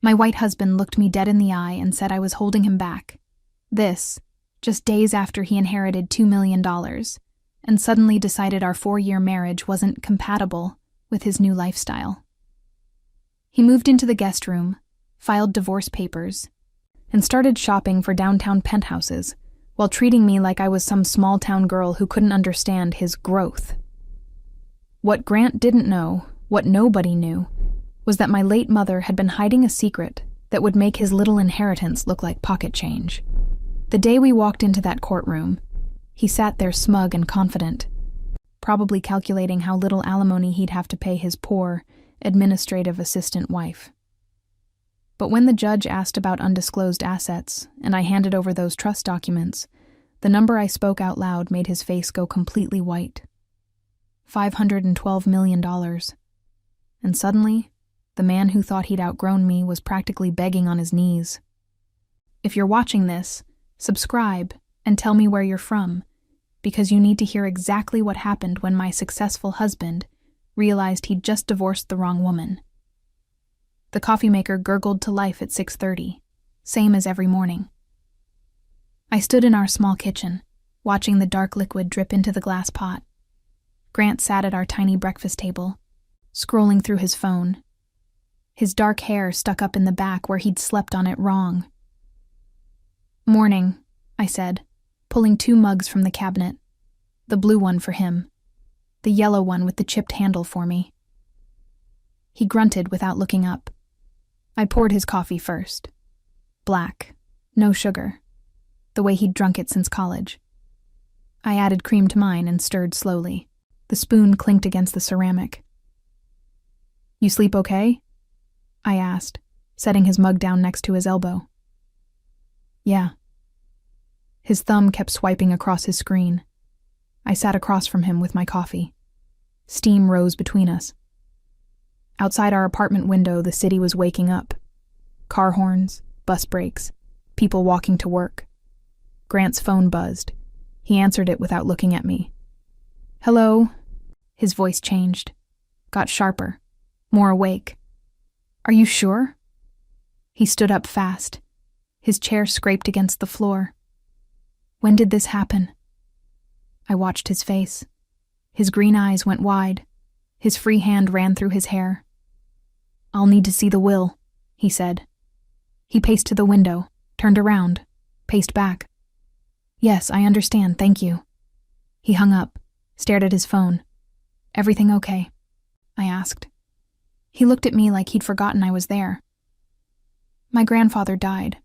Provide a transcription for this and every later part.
My white husband looked me dead in the eye and said I was holding him back. This, just days after he inherited $2 million, and suddenly decided our 4-year marriage wasn't compatible with his new lifestyle. He moved into the guest room, filed divorce papers, and started shopping for downtown penthouses while treating me like I was some small-town girl who couldn't understand his growth. What Grant didn't know, what nobody knew, was that my late mother had been hiding a secret that would make his little inheritance look like pocket change. The day we walked into that courtroom, he sat there smug and confident, probably calculating how little alimony he'd have to pay his poor, administrative assistant wife. But when the judge asked about undisclosed assets, and I handed over those trust documents, the number I spoke out loud made his face go completely white. $512 million. And suddenly, the man who thought he'd outgrown me was practically begging on his knees. If you're watching this, subscribe and tell me where you're from, because you need to hear exactly what happened when my successful husband realized he'd just divorced the wrong woman. The coffee maker gurgled to life at 6:30, same as every morning. I stood in our small kitchen, watching the dark liquid drip into the glass pot. Grant sat at our tiny breakfast table, scrolling through his phone. His dark hair stuck up in the back where he'd slept on it wrong. "Morning," I said, pulling 2 mugs from the cabinet. The blue one for him, the yellow one with the chipped handle for me. He grunted without looking up. I poured his coffee first. Black, no sugar, the way he'd drunk it since college. I added cream to mine and stirred slowly. The spoon clinked against the ceramic. "You sleep okay?" I asked, setting his mug down next to his elbow. "Yeah." His thumb kept swiping across his screen. I sat across from him with my coffee. Steam rose between us. Outside our apartment window, the city was waking up. Car horns, bus brakes, people walking to work. Grant's phone buzzed. He answered it without looking at me. "Hello?" His voice changed, got sharper, more awake. "Are you sure?" He stood up fast. His chair scraped against the floor. "When did this happen?" I watched his face. His green eyes went wide. His free hand ran through his hair. "I'll need to see the will," he said. He paced to the window, turned around, paced back. "Yes, I understand, thank you." He hung up, stared at his phone. "Everything okay?" I asked. He looked at me like he'd forgotten I was there. "My grandfather died."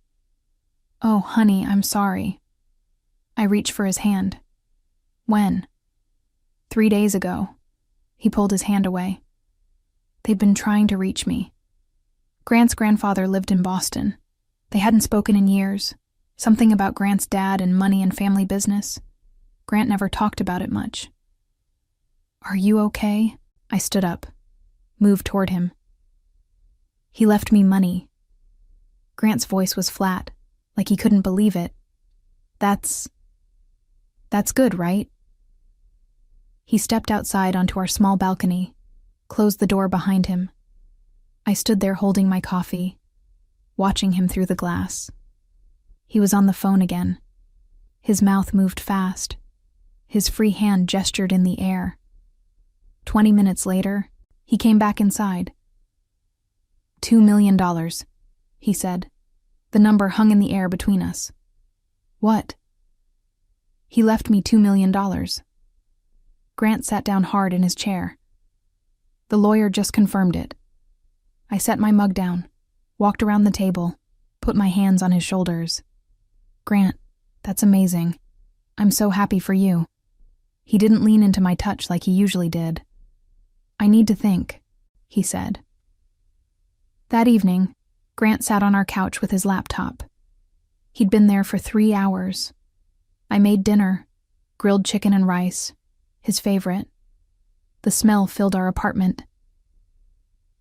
"Oh, honey, I'm sorry." I reached for his hand. "When?" 3 days ago." He pulled his hand away. "They've been trying to reach me." Grant's grandfather lived in Boston. They hadn't spoken in years. Something about Grant's dad and money and family business. Grant never talked about it much. "Are you okay?" I stood up, moved toward him. "He left me money." Grant's voice was flat, like he couldn't believe it. That's good, right?" He stepped outside onto our small balcony, closed the door behind him. I stood there holding my coffee, watching him through the glass. He was on the phone again. His mouth moved fast. His free hand gestured in the air. 20 minutes later, he came back inside. $2 million, he said. The number hung in the air between us. "What?" "He left me $2 million. Grant sat down hard in his chair. "The lawyer just confirmed it." I set my mug down, walked around the table, put my hands on his shoulders. "Grant, that's amazing. I'm so happy for you." He didn't lean into my touch like he usually did. "I need to think," he said. That evening, Grant sat on our couch with his laptop. He'd been there for 3 hours. I made dinner, grilled chicken and rice, his favorite. The smell filled our apartment.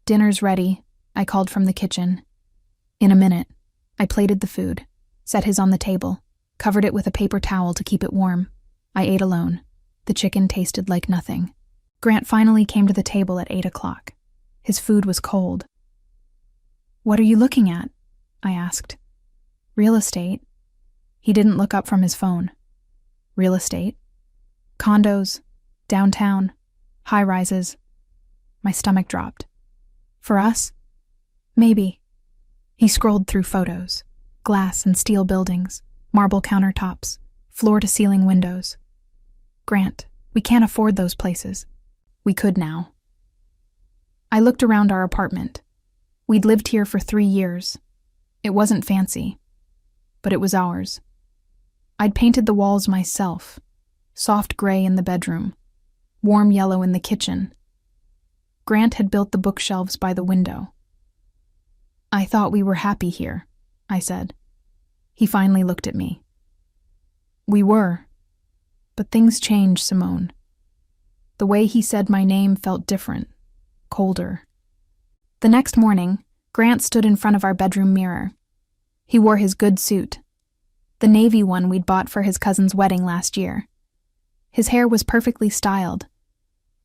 "Dinner's ready," I called from the kitchen. In a minute, I plated the food, set his on the table, covered it with a paper towel to keep it warm. I ate alone. The chicken tasted like nothing. Grant finally came to the table at 8 o'clock. His food was cold. What are you looking at? I asked. Real estate. He didn't look up from his phone. Real estate. Condos. Downtown. High-rises. My stomach dropped. For us? Maybe. He scrolled through photos. Glass and steel buildings. Marble countertops. Floor-to-ceiling windows. Grant, we can't afford those places. We could now. I looked around our apartment. We'd lived here for 3 years. It wasn't fancy, but it was ours. I'd painted the walls myself, soft gray in the bedroom, warm yellow in the kitchen. Grant had built the bookshelves by the window. I thought we were happy here, I said. He finally looked at me. We were, but things changed, Simone. The way he said my name felt different, colder. The next morning, Grant stood in front of our bedroom mirror. He wore his good suit, the navy one we'd bought for his cousin's wedding last year. His hair was perfectly styled.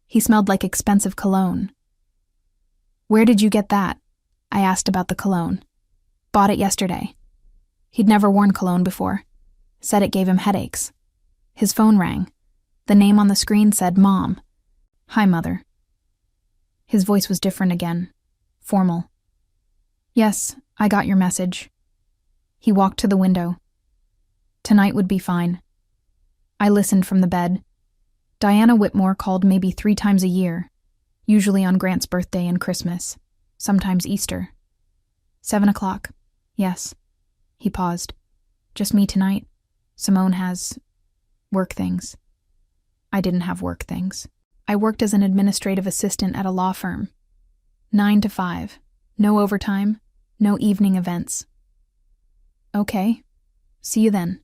He smelled like expensive cologne. Where did you get that? I asked about the cologne. Bought it yesterday. He'd never worn cologne before. Said it gave him headaches. His phone rang. The name on the screen said Mom. Hi, Mother. His voice was different again. Formal. Yes, I got your message. He walked to the window. Tonight would be fine. I listened from the bed. Diana Whitmore called maybe 3 times a year, usually on Grant's birthday and Christmas, sometimes Easter. 7 o'clock. Yes. He paused. Just me tonight? Simone has work things. I didn't have work things. I worked as an administrative assistant at a law firm. 9 to 5. No overtime, no evening events. Okay. See you then.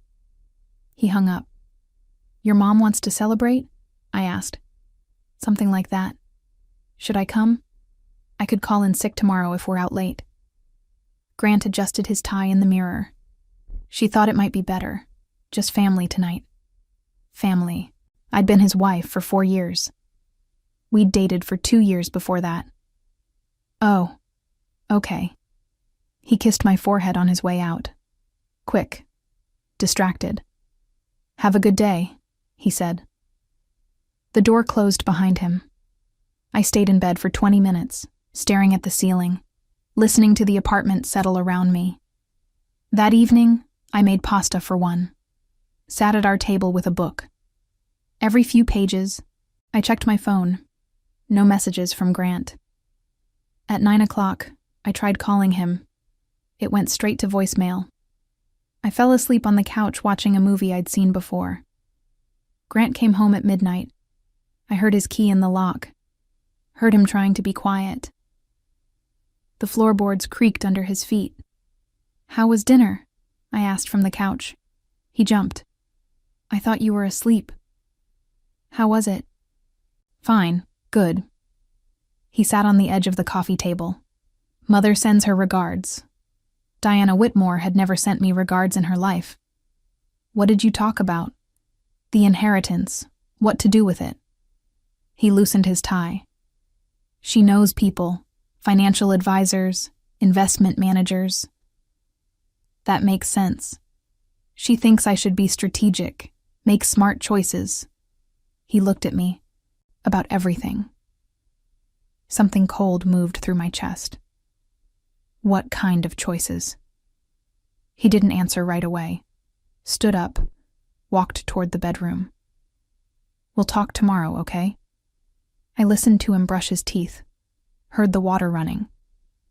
He hung up. Your mom wants to celebrate? I asked. Something like that. Should I come? I could call in sick tomorrow if we're out late. Grant adjusted his tie in the mirror. She thought it might be better. Just family tonight. Family. I'd been his wife for 4 years. We'd dated for 2 years before that. Oh, okay. He kissed my forehead on his way out. Quick. Distracted. Have a good day, he said. The door closed behind him. I stayed in bed for 20 minutes, staring at the ceiling, listening to the apartment settle around me. That evening, I made pasta for one. Sat at our table with a book. Every few pages, I checked my phone. No messages from Grant. At 9 o'clock, I tried calling him. It went straight to voicemail. I fell asleep on the couch watching a movie I'd seen before. Grant came home at midnight. I heard his key in the lock. Heard him trying to be quiet. The floorboards creaked under his feet. How was dinner? I asked from the couch. He jumped. I thought you were asleep. How was it? Fine, good. He sat on the edge of the coffee table. Mother sends her regards. Diana Whitmore had never sent me regards in her life. What did you talk about? The inheritance. What to do with it? He loosened his tie. She knows people, financial advisors, investment managers. That makes sense. She thinks I should be strategic, make smart choices. He looked at me. About everything. Something cold moved through my chest. What kind of choices? He didn't answer right away. Stood up, walked toward the bedroom. We'll talk tomorrow, okay? I listened to him brush his teeth, heard the water running,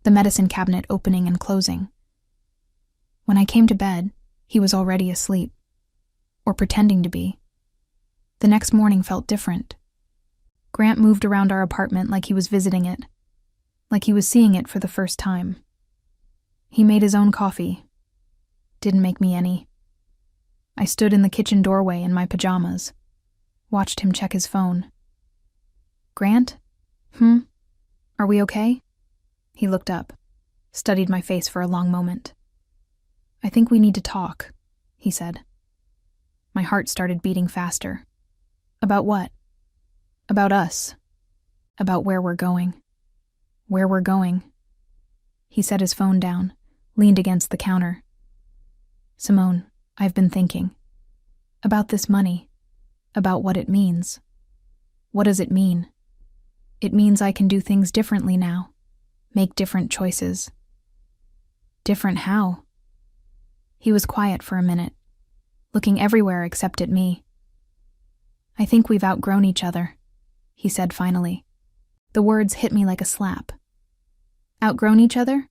the medicine cabinet opening and closing. When I came to bed, he was already asleep, or pretending to be. The next morning felt different. Grant moved around our apartment like he was visiting it, like he was seeing it for the first time. He made his own coffee. Didn't make me any. I stood in the kitchen doorway in my pajamas, watched him check his phone. Grant? Are we okay? He looked up, studied my face for a long moment. I think we need to talk, he said. My heart started beating faster. About what? About us. About where we're going. Where we're going. He set his phone down, leaned against the counter. Simone, I've been thinking. About this money. About what it means. What does it mean? It means I can do things differently now. Make different choices. Different how? He was quiet for a minute, looking everywhere except at me. I think we've outgrown each other, he said finally. The words hit me like a slap. Outgrown each other?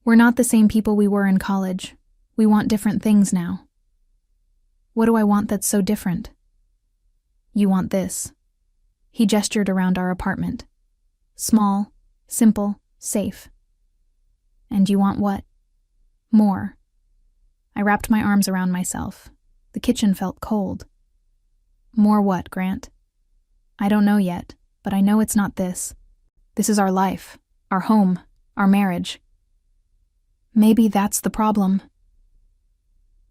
We're not the same people we were in college. We want different things now. What do I want that's so different? You want this. He gestured around our apartment. Small, simple, safe. And you want what? More. I wrapped my arms around myself. The kitchen felt cold. More what, Grant? I don't know yet, but I know it's not this. This is our life, our home, our marriage. Maybe that's the problem.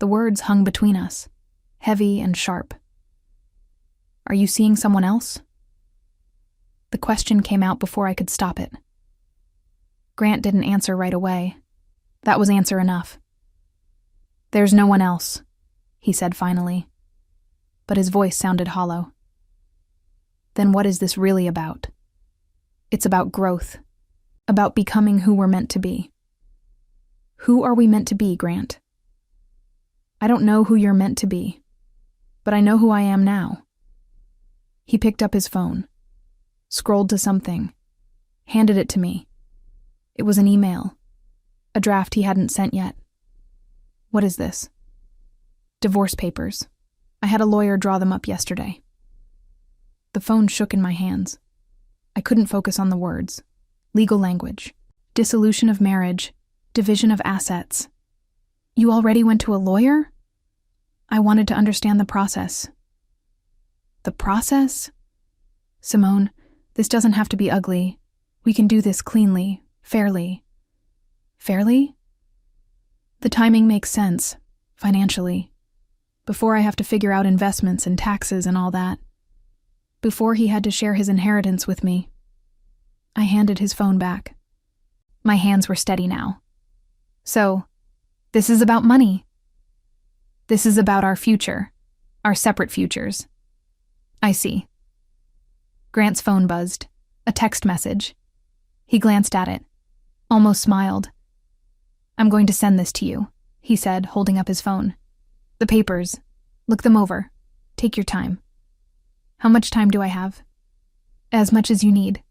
The words hung between us, heavy and sharp. Are you seeing someone else? The question came out before I could stop it. Grant didn't answer right away. That was answer enough. There's no one else, he said finally. But his voice sounded hollow. Then what is this really about? It's about growth. About becoming who we're meant to be. Who are we meant to be, Grant? I don't know who you're meant to be, but I know who I am now. He picked up his phone, scrolled to something, handed it to me. It was an email, a draft he hadn't sent yet. What is this? Divorce papers. I had a lawyer draw them up yesterday. The phone shook in my hands. I couldn't focus on the words. Legal language. Dissolution of marriage. Division of assets. You already went to a lawyer? I wanted to understand the process. The process? Simone, this doesn't have to be ugly. We can do this cleanly, fairly. Fairly? The timing makes sense, financially. Before I have to figure out investments and taxes and all that. Before he had to share his inheritance with me. I handed his phone back. My hands were steady now. So, this is about money. This is about our future, our separate futures. I see. Grant's phone buzzed. A text message. He glanced at it, almost smiled. I'm going to send this to you, he said, holding up his phone. The papers. Look them over. Take your time. How much time do I have? As much as you need.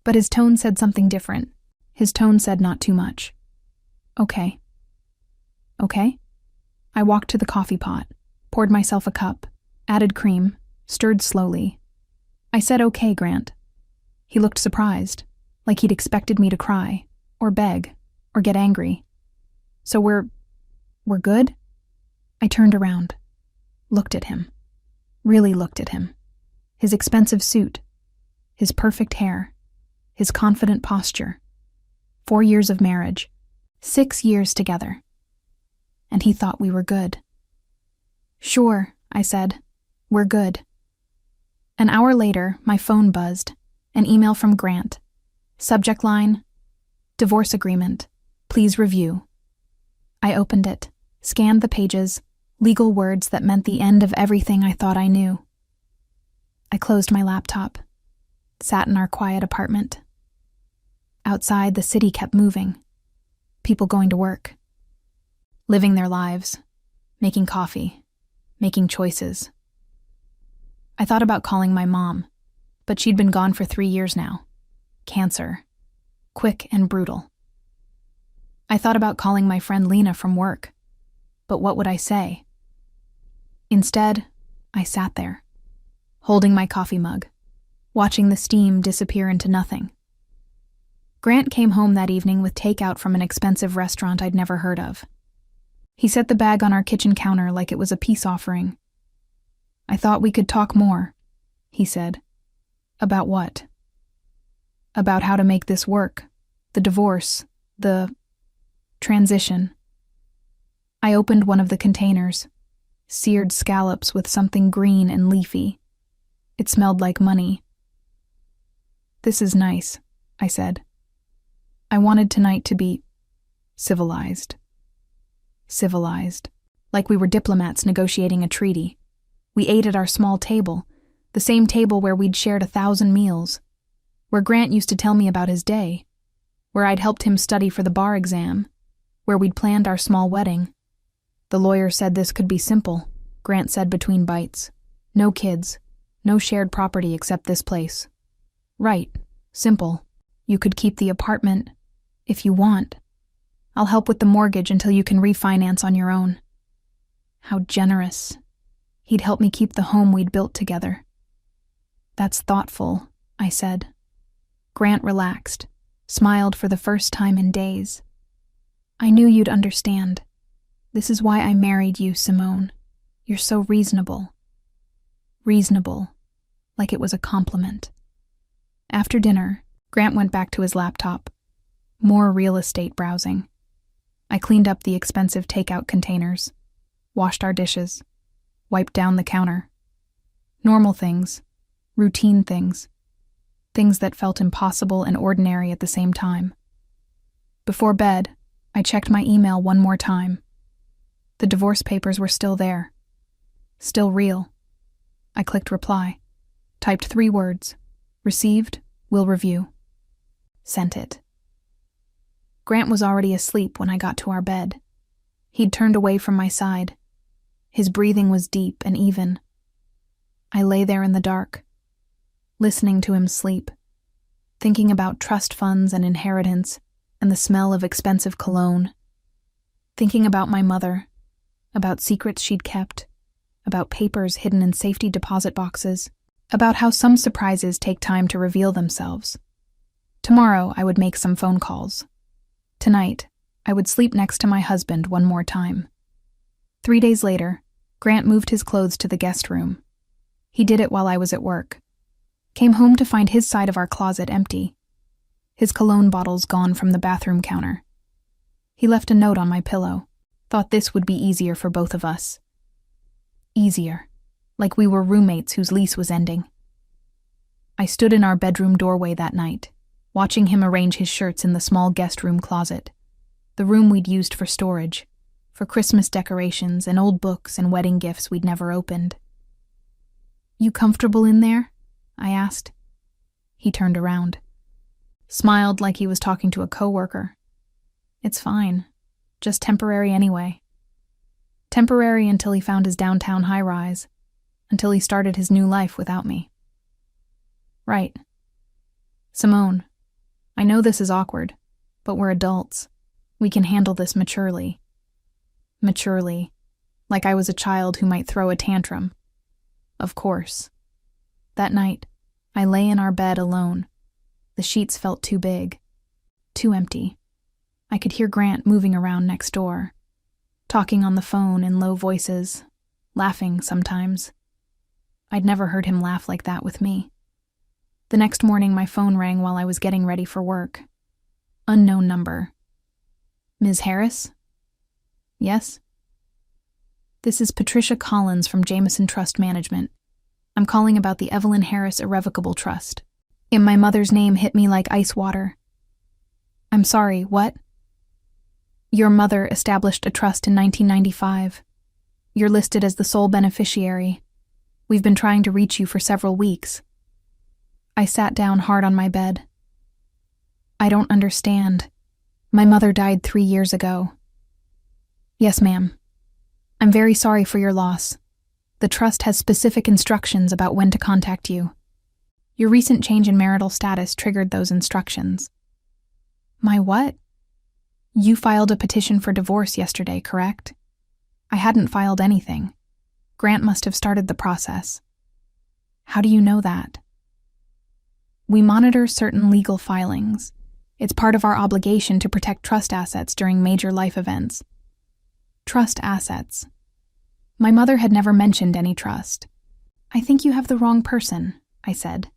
But his tone said something different. His tone said not too much. Okay. Okay? I walked to the coffee pot, poured myself a cup, added cream, stirred slowly. I said okay, Grant. He looked surprised, like he'd expected me to cry, or beg, or get angry. So we're good? I turned around, looked at him, really looked at him. His expensive suit, his perfect hair, his confident posture. 4 years of marriage, 6 years together. And he thought we were good. Sure, I said, we're good. An hour later, my phone buzzed, an email from Grant. Subject line, divorce agreement, please review. I opened it, scanned the pages, legal words that meant the end of everything I thought I knew. I closed my laptop, sat in our quiet apartment. Outside, the city kept moving. People going to work. Living their lives. Making coffee. Making choices. I thought about calling my mom, but she'd been gone for 3 years now. Cancer. Quick and brutal. I thought about calling my friend Lena from work, but what would I say? Instead, I sat there, holding my coffee mug, watching the steam disappear into nothing. Grant came home that evening with takeout from an expensive restaurant I'd never heard of. He set the bag on our kitchen counter like it was a peace offering. I thought we could talk more, he said. About what? About how to make this work, the divorce, the transition. I opened one of the containers, seared scallops with something green and leafy. It smelled like money. This is nice, I said. I wanted tonight to be civilized. Civilized. Like we were diplomats negotiating a treaty. We ate at our small table, the same table where we'd shared 1,000 meals, where Grant used to tell me about his day, where I'd helped him study for the bar exam, where we'd planned our small wedding. The lawyer said this could be simple, Grant said between bites. No kids, no shared property except this place. Right, simple. You could keep the apartment, if you want. I'll help with the mortgage until you can refinance on your own. How generous. He'd help me keep the home we'd built together. That's thoughtful, I said. Grant relaxed, smiled for the first time in days. I knew you'd understand. This is why I married you, Simone. You're so reasonable. Reasonable, like it was a compliment. After dinner, Grant went back to his laptop. More real estate browsing. I cleaned up the expensive takeout containers, washed our dishes, wiped down the counter. Normal things, routine things, things that felt impossible and ordinary at the same time. Before bed, I checked my email one more time. The divorce papers were still there. Still real. I clicked reply, typed 3 words, received, will review. Sent it. Grant was already asleep when I got to our bed. He'd turned away from my side. His breathing was deep and even. I lay there in the dark, listening to him sleep, thinking about trust funds and inheritance and the smell of expensive cologne, thinking about my mother, about secrets she'd kept, about papers hidden in safety deposit boxes, about how some surprises take time to reveal themselves. Tomorrow I would make some phone calls. Tonight, I would sleep next to my husband one more time. 3 days later, Grant moved his clothes to the guest room. He did it while I was at work. Came home to find his side of our closet empty. His cologne bottles gone from the bathroom counter. He left a note on my pillow. Thought this would be easier for both of us. Easier. Like we were roommates whose lease was ending. I stood in our bedroom doorway that night, watching him arrange his shirts in the small guest room closet, the room we'd used for storage, for Christmas decorations and old books and wedding gifts we'd never opened. You comfortable in there? I asked. He turned around. Smiled like he was talking to a coworker. It's fine. Just temporary anyway. Temporary until he found his downtown high-rise, until he started his new life without me. Right. Simone, I know this is awkward, but we're adults. We can handle this maturely. Maturely, like I was a child who might throw a tantrum. Of course. That night, I lay in our bed alone. The sheets felt too big, too empty. I could hear Grant moving around next door, talking on the phone in low voices, laughing sometimes. I'd never heard him laugh like that with me. The next morning, my phone rang while I was getting ready for work. Unknown number. Ms. Harris? Yes? This is Patricia Collins from Jameson Trust Management. I'm calling about the Evelyn Harris Irrevocable Trust. My mother's name hit me like ice water. I'm sorry, what? Your mother established a trust in 1995. You're listed as the sole beneficiary. We've been trying to reach you for several weeks. I sat down hard on my bed. I don't understand. My mother died 3 years ago. Yes, ma'am. I'm very sorry for your loss. The trust has specific instructions about when to contact you. Your recent change in marital status triggered those instructions. My what? You filed a petition for divorce yesterday, correct? I hadn't filed anything. Grant must have started the process. How do you know that? We monitor certain legal filings. It's part of our obligation to protect trust assets during major life events. Trust assets. My mother had never mentioned any trust. I think you have the wrong person, I said.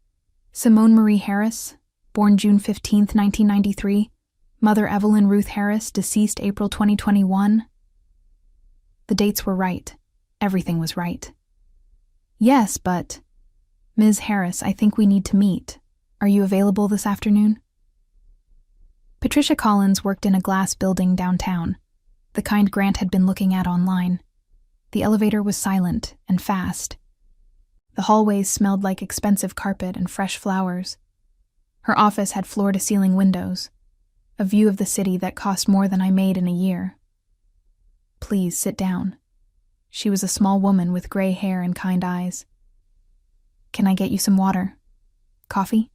Simone Marie Harris, born June 15, 1993. Mother Evelyn Ruth Harris, deceased April 2021. The dates were right. Everything was right. Yes, but... Ms. Harris, I think we need to meet. Are you available this afternoon? Patricia Collins worked in a glass building downtown, the kind Grant had been looking at online. The elevator was silent and fast. The hallways smelled like expensive carpet and fresh flowers. Her office had floor-to-ceiling windows, a view of the city that cost more than I made in a year. "Please sit down." She was a small woman with gray hair and kind eyes. "Can I get you some water? Coffee?"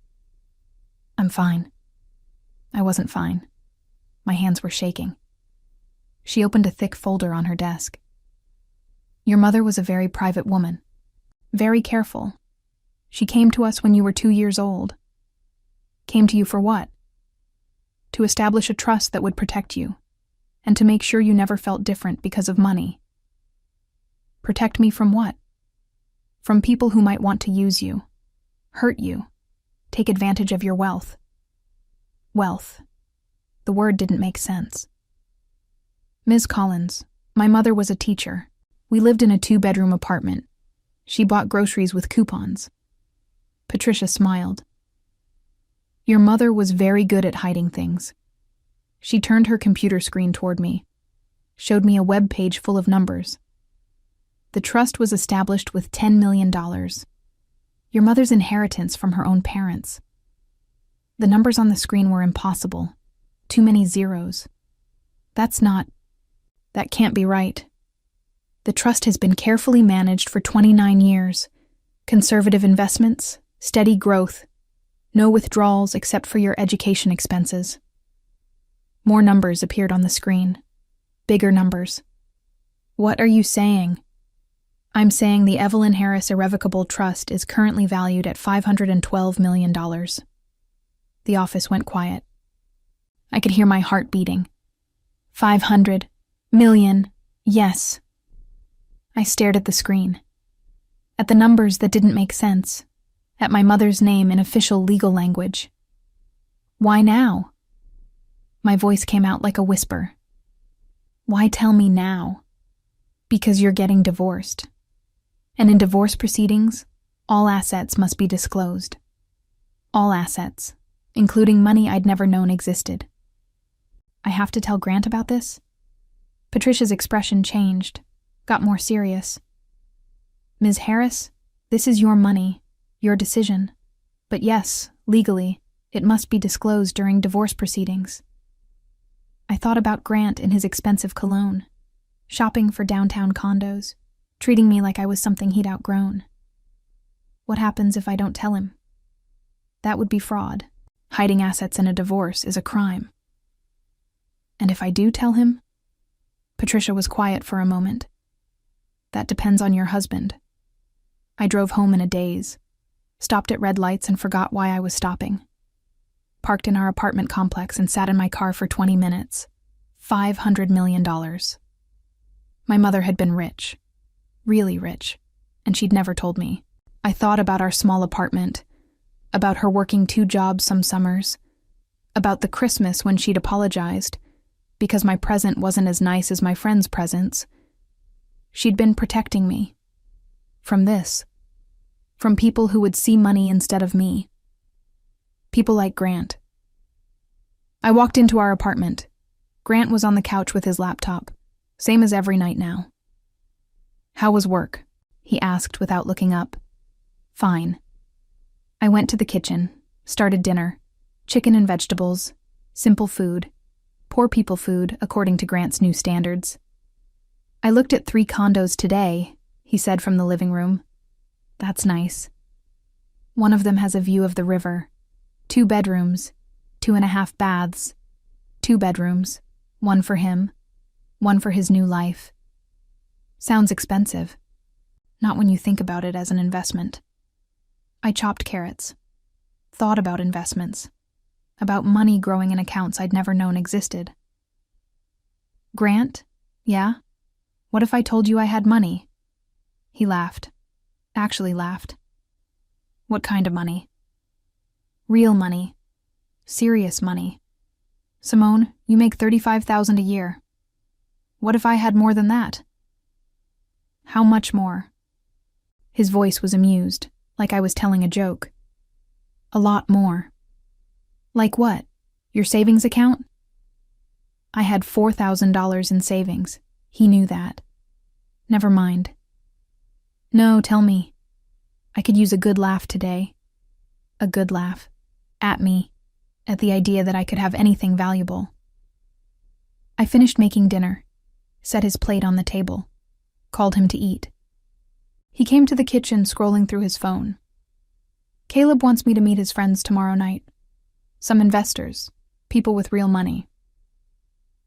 "I'm fine." I wasn't fine. My hands were shaking. She opened a thick folder on her desk. "Your mother was a very private woman. Very careful. She came to us when you were 2 years old. Came to you for what? To establish a trust that would protect you, and to make sure you never felt different because of money. Protect me from what? From people who might want to use you, hurt you, take advantage of your wealth." Wealth. The word didn't make sense. "Ms. Collins, my mother was a teacher. We lived in a 2-bedroom apartment. She bought groceries with coupons." Patricia smiled. "Your mother was very good at hiding things." She turned her computer screen toward me, showed me a web page full of numbers. "The trust was established with $10 million. Your mother's inheritance from her own parents." The numbers on the screen were impossible. Too many zeros. That can't be right. "The trust has been carefully managed for 29 years. Conservative investments, steady growth, no withdrawals except for your education expenses." More numbers appeared on the screen. Bigger numbers. "What are you saying?" "I'm saying the Evelyn Harris Irrevocable Trust is currently valued at $512 million. The office went quiet. I could hear my heart beating. 500 million, yes. I stared at the screen, at the numbers that didn't make sense, at my mother's name in official legal language. "Why now?" My voice came out like a whisper. "Why tell me now?" "Because you're getting divorced. And in divorce proceedings, all assets must be disclosed. All assets, including money I'd never known existed." "I have to tell Grant about this?" Patricia's expression changed, got more serious. "Ms. Harris, this is your money, your decision. But yes, legally, it must be disclosed during divorce proceedings." I thought about Grant in his expensive cologne, shopping for downtown condos, treating me like I was something he'd outgrown. What happens if I don't tell him? That would be fraud. Hiding assets in a divorce is a crime. And if I do tell him? Patricia was quiet for a moment. "That depends on your husband." I drove home in a daze, stopped at red lights and forgot why I was stopping. Parked in our apartment complex and sat in my car for 20 minutes. $500 million. My mother had been rich. Really rich. And she'd never told me. I thought about our small apartment, about her working 2 jobs some summers, about the Christmas when she'd apologized because my present wasn't as nice as my friends' presents. She'd been protecting me. From this. From people who would see money instead of me. People like Grant. I walked into our apartment. Grant was on the couch with his laptop, same as every night now. "How was work?" he asked without looking up. "Fine." I went to the kitchen, started dinner. Chicken and vegetables, simple food. Poor people food, according to Grant's new standards. "I looked at 3 condos today," he said from the living room. "That's nice. One of them has a view of the river. 2 bedrooms, 2.5 baths. 2 bedrooms, one for him, one for his new life. Sounds expensive. Not when you think about it as an investment." I chopped carrots. Thought about investments. About money growing in accounts I'd never known existed. "Grant? Yeah? What if I told you I had money?" He laughed. Actually laughed. "What kind of money?" "Real money. Serious money. Simone, you make $35,000 a year. What if I had more than that?" "How much more?" His voice was amused, like I was telling a joke. "A lot more." "Like what? Your savings account? I had $4,000 in savings. He knew that. Never mind. No, tell me. I could use a good laugh today. A good laugh. At me. At the idea that I could have anything valuable. I finished making dinner, set his plate on the table, called him to eat. He came to the kitchen scrolling through his phone. Caleb wants me to meet his friends tomorrow night. Some investors, people with real money.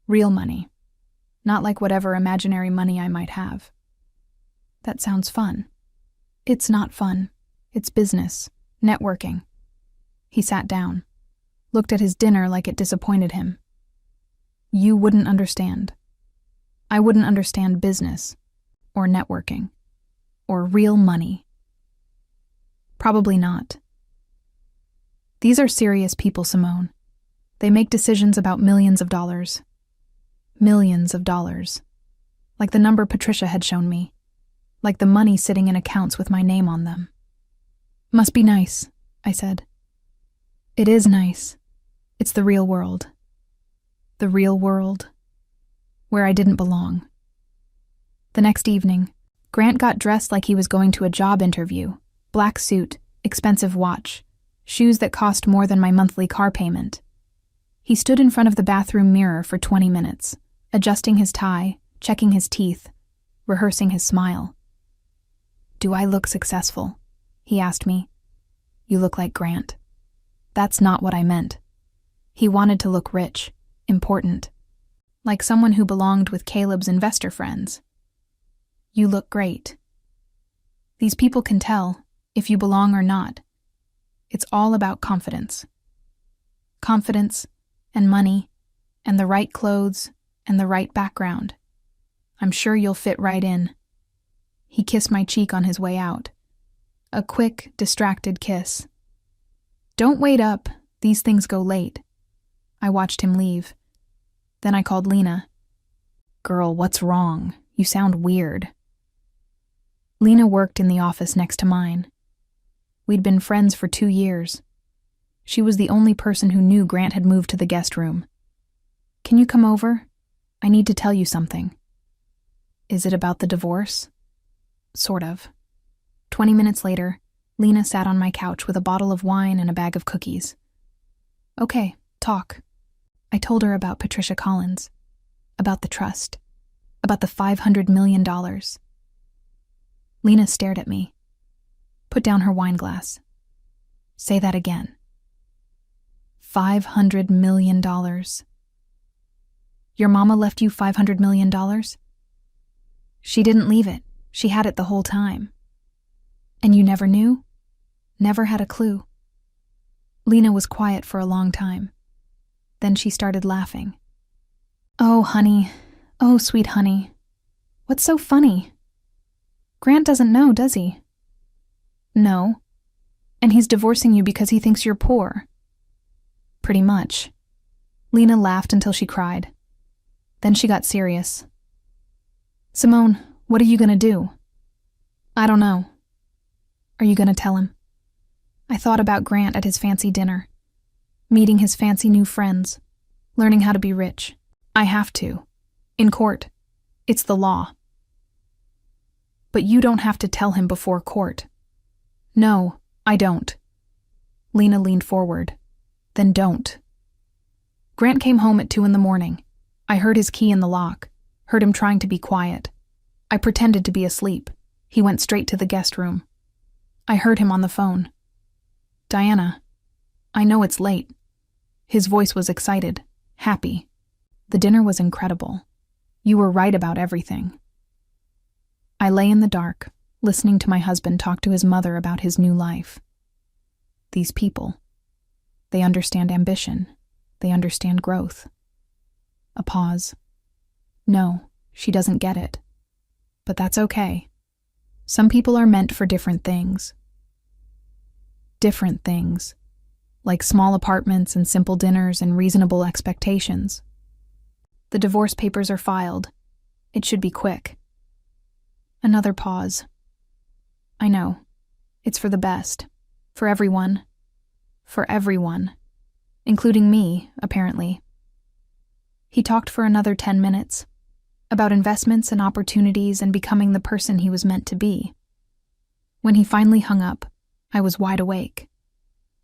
Real money. Not like whatever imaginary money I might have. That sounds fun. It's not fun. It's business. Networking. He sat down, looked at his dinner like it disappointed him. You wouldn't understand. I wouldn't understand business, or networking, or real money. Probably not. These are serious people, Simone. They make decisions about millions of dollars. Millions of dollars. Like the number Patricia had shown me. Like the money sitting in accounts with my name on them. Must be nice, I said. It is nice. It's the real world. The real world. Where I didn't belong. The next evening, Grant got dressed like he was going to a job interview. Black suit, expensive watch, shoes that cost more than my monthly car payment. He stood in front of the bathroom mirror for 20 minutes, adjusting his tie, checking his teeth, rehearsing his smile. Do I look successful? He asked me. You look like Grant. That's not what I meant. He wanted to look rich, important, like someone who belonged with Caleb's investor friends. You look great. These people can tell if you belong or not. It's all about confidence. Confidence and money and the right clothes and the right background. I'm sure you'll fit right in. He kissed my cheek on his way out. A quick, distracted kiss. Don't wait up. These things go late. I watched him leave. Then I called Lena. Girl, what's wrong? You sound weird. Lena worked in the office next to mine. We'd been friends for 2 years. She was the only person who knew Grant had moved to the guest room. Can you come over? I need to tell you something. Is it about the divorce? Sort of. 20 minutes later, Lena sat on my couch with a bottle of wine and a bag of cookies. Okay, talk. I told her about Patricia Collins, about the trust, about the $500 million. Lena stared at me, put down her wine glass. Say that again. $500 million. Your mama left you $500 million? She didn't leave it. She had it the whole time. And you never knew? Never had a clue. Lena was quiet for a long time. Then she started laughing. Oh, honey. Oh, sweet honey. What's so funny? Grant doesn't know, does he? No. And he's divorcing you because he thinks you're poor. Pretty much. Lena laughed until she cried. Then she got serious. Simone, what are you going to do? I don't know. Are you going to tell him? I thought about Grant at his fancy dinner. Meeting his fancy new friends. Learning how to be rich. I have to. In court. It's the law. But you don't have to tell him before court. No, I don't. Lena leaned forward. Then don't. Grant came home at 2 a.m. I heard his key in the lock. Heard him trying to be quiet. I pretended to be asleep. He went straight to the guest room. I heard him on the phone. Diana, I know it's late. His voice was excited, happy. The dinner was incredible. You were right about everything. I lay in the dark, listening to my husband talk to his mother about his new life. These people, they understand ambition. They understand growth. A pause. No, she doesn't get it. But that's okay. Some people are meant for different things. Different things. Like small apartments and simple dinners and reasonable expectations. The divorce papers are filed. It should be quick. Another pause. I know. It's for the best. For everyone. For everyone. including me, apparently. He talked for another 10 minutes, about investments and opportunities and becoming the person he was meant to be. When he finally hung up, I was wide awake.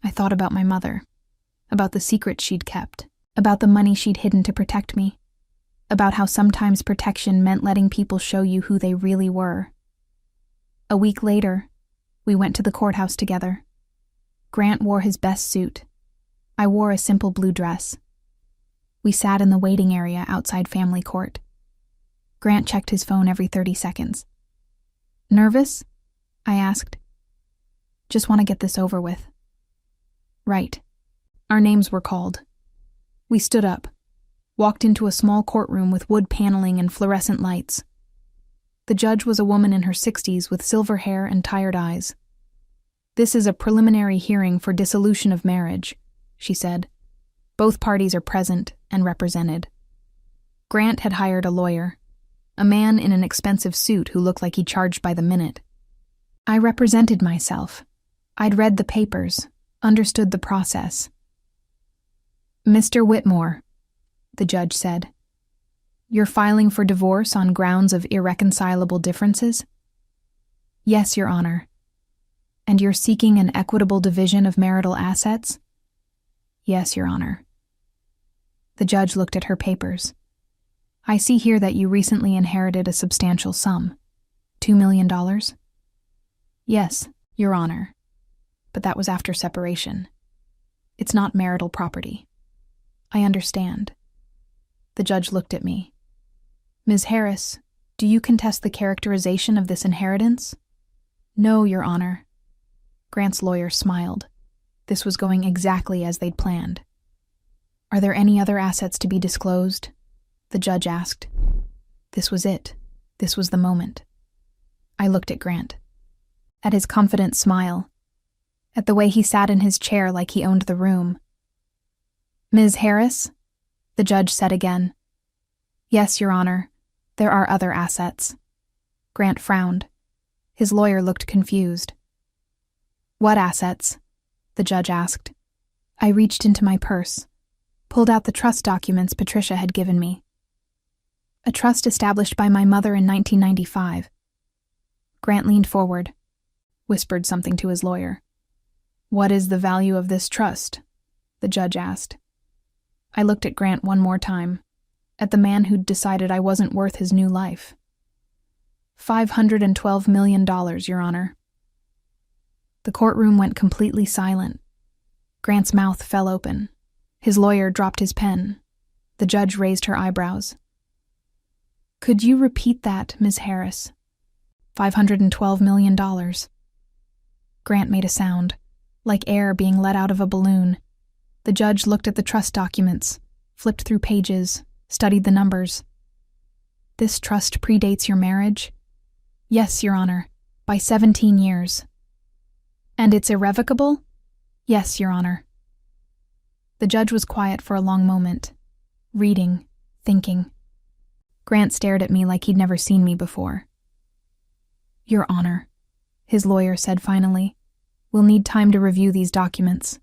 I thought about my mother, about the secrets she'd kept, about the money she'd hidden to protect me, about how sometimes protection meant letting people show you who they really were. A week later, we went to the courthouse together. Grant wore his best suit. I wore a simple blue dress. We sat in the waiting area outside family court. Grant checked his phone every 30 seconds. "Nervous?" I asked. "Just want to get this over with." Right. Our names were called. We stood up, walked into a small courtroom with wood paneling and fluorescent lights. The judge was a woman in her 60s with silver hair and tired eyes. "This is a preliminary hearing for dissolution of marriage," she said. "Both parties are present and represented." Grant had hired a lawyer, a man in an expensive suit who looked like he charged by the minute. I represented myself. I'd read the papers, understood the process. "Mr. Whitmore," the judge said, "you're filing for divorce on grounds of irreconcilable differences?" "Yes, Your Honor." "And you're seeking an equitable division of marital assets?" "Yes, Your Honor." The judge looked at her papers. "I see here that you recently inherited a substantial sum. $2 million? "Yes, Your Honor. But that was after separation. It's not marital property." "I understand." The judge looked at me. "Ms. Harris, do you contest the characterization of this inheritance?" "No, Your Honor." Grant's lawyer smiled. This was going exactly as they'd planned. "Are there any other assets to be disclosed?" the judge asked. This was it. This was the moment. I looked at Grant. At his confident smile. At the way he sat in his chair like he owned the room. "Ms. Harris?" the judge said again. "Yes, Your Honor. There are other assets." Grant frowned. His lawyer looked confused. "What assets?" the judge asked. I reached into my purse, pulled out the trust documents Patricia had given me. A trust established by my mother in 1995. Grant leaned forward, whispered something to his lawyer. "What is the value of this trust?" the judge asked. I looked at Grant one more time, at the man who'd decided I wasn't worth his new life. $512 million, Your Honor. The courtroom went completely silent. Grant's mouth fell open. His lawyer dropped his pen. The judge raised her eyebrows. "Could you repeat that, Ms. Harris?" $512 million. Grant made a sound, like air being let out of a balloon. The judge looked at the trust documents, flipped through pages, studied the numbers. "This trust predates your marriage?" "Yes, Your Honor, by 17 years. "And it's irrevocable?" "Yes, Your Honor." The judge was quiet for a long moment, reading, thinking. Grant stared at me like he'd never seen me before. "Your Honor," his lawyer said finally, "we'll need time to review these documents."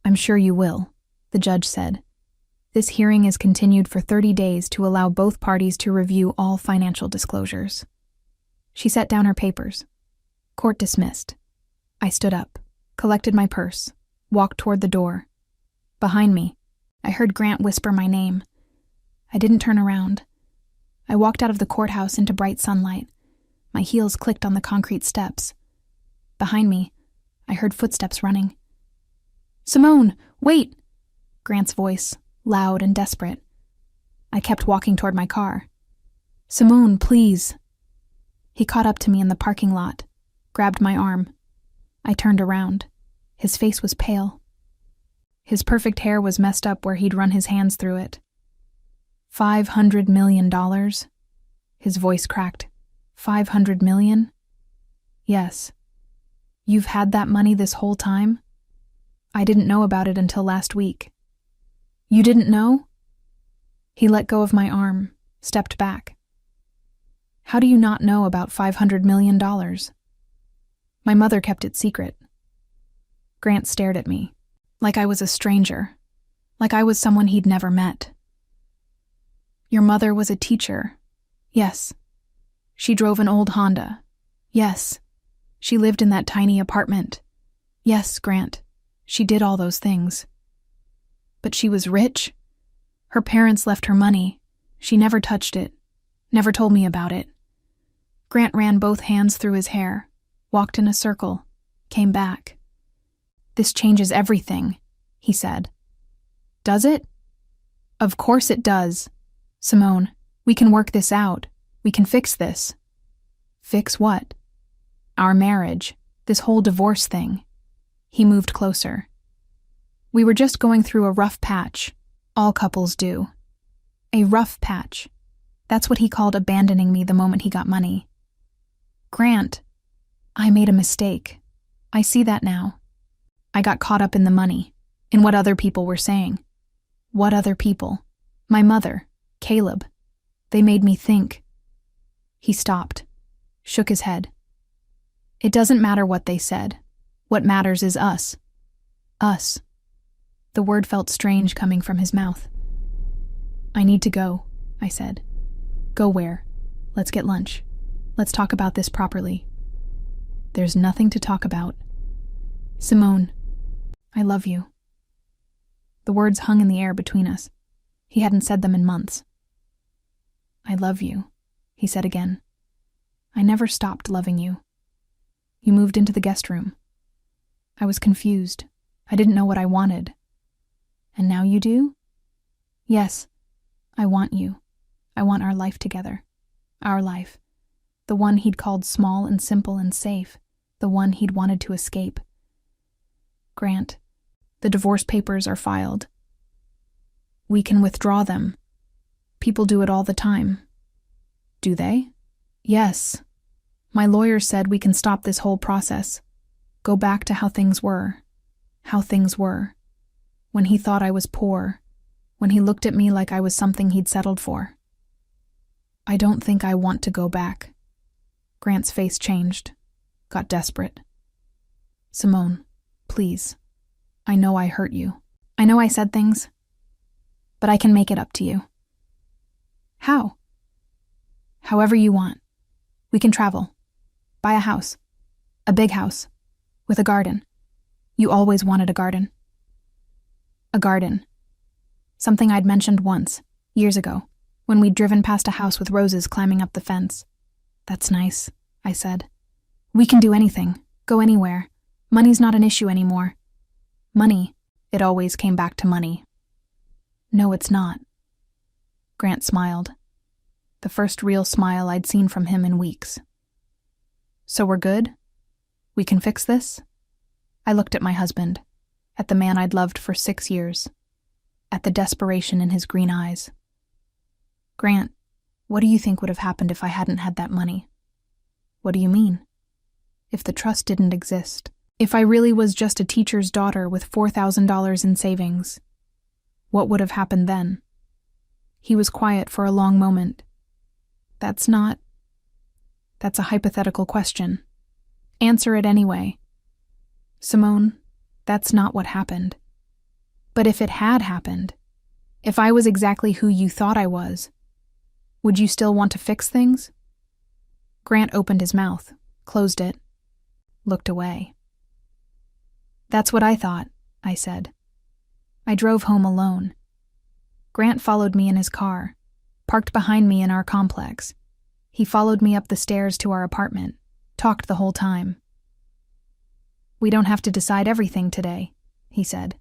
"I'm sure you will," the judge said. "This hearing is continued for 30 days to allow both parties to review all financial disclosures." She set down her papers. Court dismissed. I stood up, collected my purse, walked toward the door. Behind me, I heard Grant whisper my name. I didn't turn around. I walked out of the courthouse into bright sunlight. My heels clicked on the concrete steps. Behind me, I heard footsteps running. "Simone, wait!" Grant's voice, loud and desperate. I kept walking toward my car. "Simone, please." He caught up to me in the parking lot, grabbed my arm. I turned around. His face was pale. His perfect hair was messed up where he'd run his hands through it. $500 million? His voice cracked. 500 million? "Yes." "You've had that money this whole time?" "I didn't know about it until last week." "You didn't know?" He let go of my arm, stepped back. "How do you not know about $500 million? My mother kept it secret." Grant stared at me, like I was a stranger, like I was someone he'd never met. Your mother was a teacher. Yes. She drove an old Honda. Yes. She lived in that tiny apartment. Yes, Grant. She did all those things. But she was rich. Her parents left her money. She never touched it. Never told me about it. Grant ran both hands through his hair, walked in a circle, came back. This changes everything, he said. Does it? Of course it does. Simone, we can work this out. We can fix this. Fix what? Our marriage. This whole divorce thing. He moved closer. We were just going through a rough patch. All couples do. A rough patch. That's what he called abandoning me the moment he got money. Grant, I made a mistake. I see that now. I got caught up in the money, in what other people were saying. What other people? My mother, Caleb. They made me think. He stopped, shook his head. It doesn't matter what they said. What matters is us. Us. The word felt strange coming from his mouth. I need to go, I said. Go where? Let's get lunch. Let's talk about this properly. There's nothing to talk about. Simone, I love you. The words hung in the air between us. He hadn't said them in months. I love you, he said again. I never stopped loving you. You moved into the guest room. I was confused. I didn't know what I wanted. And now you do? Yes, I want you. I want our life together. Our life. The one he'd called small and simple and safe. The one he'd wanted to escape. Grant, the divorce papers are filed. We can withdraw them. People do it all the time. Do they? Yes. My lawyer said we can stop this whole process. Go back to how things were. How things were. When he thought I was poor. When he looked at me like I was something he'd settled for. I don't think I want to go back. Grant's face changed. Got desperate. Simone, please. I know I hurt you. I know I said things. But I can make it up to you. How? However you want. We can travel. Buy a house. A big house. With a garden. You always wanted a garden. A garden. Something I'd mentioned once, years ago, when we'd driven past a house with roses climbing up the fence. That's nice, I said. We can do anything. Go anywhere. Money's not an issue anymore. Money. It always came back to money. No, it's not. Grant smiled. The first real smile I'd seen from him in weeks. So we're good? We can fix this? I looked at my husband, at the man I'd loved for 6 years, at the desperation in his green eyes. Grant, what do you think would have happened if I hadn't had that money? What do you mean? If the trust didn't exist, if I really was just a teacher's daughter with $4,000 in savings, what would have happened then? He was quiet for a long moment. That's a hypothetical question. Answer it anyway. Simone, that's not what happened. But if it had happened, if I was exactly who you thought I was, would you still want to fix things? Grant opened his mouth, closed it, looked away. That's what I thought, I said. I drove home alone. Grant followed me in his car, parked behind me in our complex. He followed me up the stairs to our apartment, talked the whole time. We don't have to decide everything today, he said.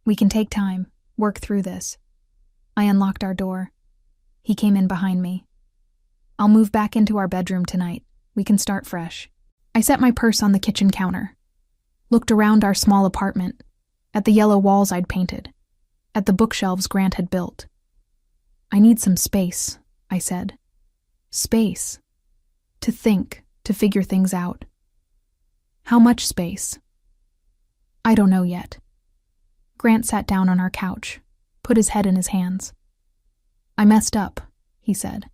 We can take time, work through this. I unlocked our door. He came in behind me. I'll move back into our bedroom tonight. We can start fresh. I set my purse on the kitchen counter, looked around our small apartment, at the yellow walls I'd painted, at the bookshelves Grant had built. I need some space, I said. Space. To think, to figure things out. How much space? I don't know yet. Grant sat down on our couch, put his head in his hands. I messed up, he said.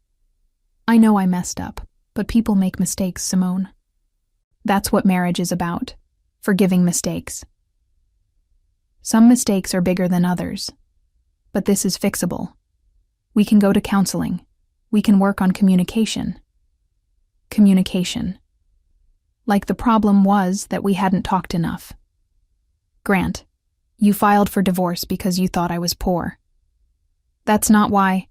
I know I messed up, but people make mistakes, Simone. That's what marriage is about, forgiving mistakes. Some mistakes are bigger than others, But this is fixable. We can go to counseling. We can work on communication. Communication. Like the problem was that we hadn't talked enough. Grant, you filed for divorce because you thought I was poor. That's not why.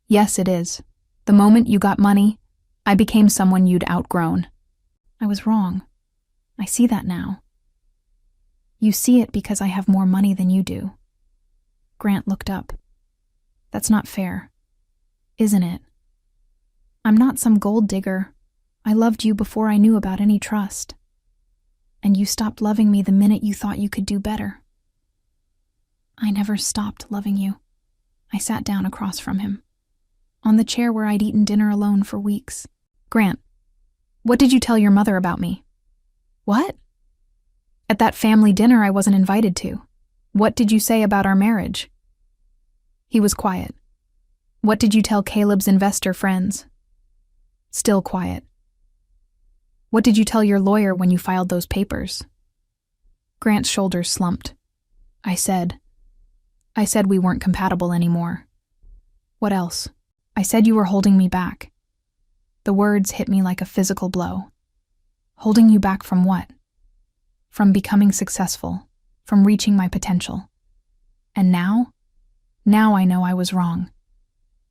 Yes, it is. The moment you got money, I became someone you'd outgrown. I was wrong. I see that now. You see it because I have more money than you do. Grant looked up. That's not fair, isn't it? I'm not some gold digger. I loved you before I knew about any trust. And you stopped loving me the minute you thought you could do better. I never stopped loving you. I sat down across from him, on the chair where I'd eaten dinner alone for weeks. Grant, what did you tell your mother about me? What? At that family dinner I wasn't invited to. What did you say about our marriage? He was quiet. What did you tell Caleb's investor friends? Still quiet. What did you tell your lawyer when you filed those papers? Grant's shoulders slumped. I said we weren't compatible anymore. What else? I said you were holding me back. The words hit me like a physical blow. Holding you back from what? From becoming successful, from reaching my potential. And now I know I was wrong.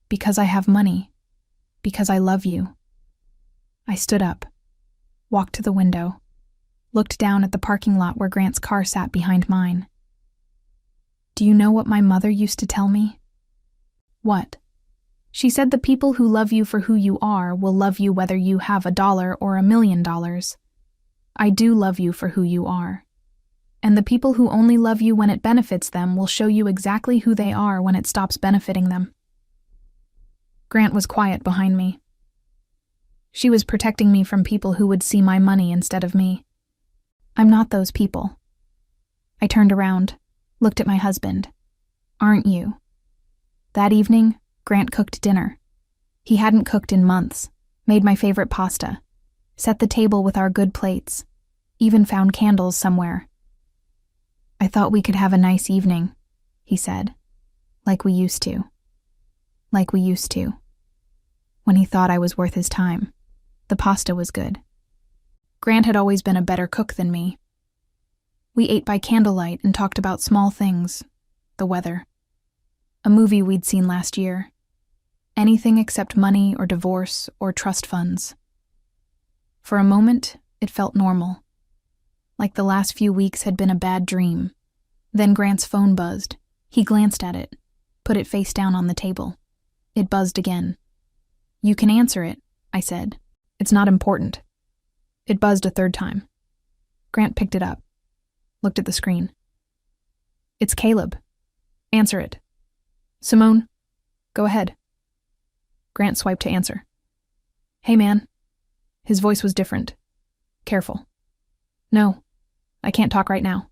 Because I have money. Because I love you. I stood up, walked to the window, looked down at the parking lot where Grant's car sat behind mine. Do you know what my mother used to tell me? What? She said the people who love you for who you are will love you whether you have $1 or $1,000,000. I do love you for who you are. And the people who only love you when it benefits them will show you exactly who they are when it stops benefiting them. Grant was quiet behind me. She was protecting me from people who would see my money instead of me. I'm not those people. I turned around, looked at my husband. Aren't you? That evening, Grant cooked dinner. He hadn't cooked in months, made my favorite pasta, set the table with our good plates, even found candles somewhere. I thought we could have a nice evening, he said, like we used to. Like we used to. When he thought I was worth his time. The pasta was good. Grant had always been a better cook than me. We ate by candlelight and talked about small things, the weather, a movie we'd seen last year, anything except money or divorce or trust funds. For a moment, it felt normal, like the last few weeks had been a bad dream. Then Grant's phone buzzed. He glanced at it, put it face down on the table. It buzzed again. You can answer it, I said. It's not important. It buzzed a third time. Grant picked it up, looked at the screen. It's Caleb. Answer it. Simone, go ahead. Grant swiped to answer. Hey, man. His voice was different. Careful. No, I can't talk right now.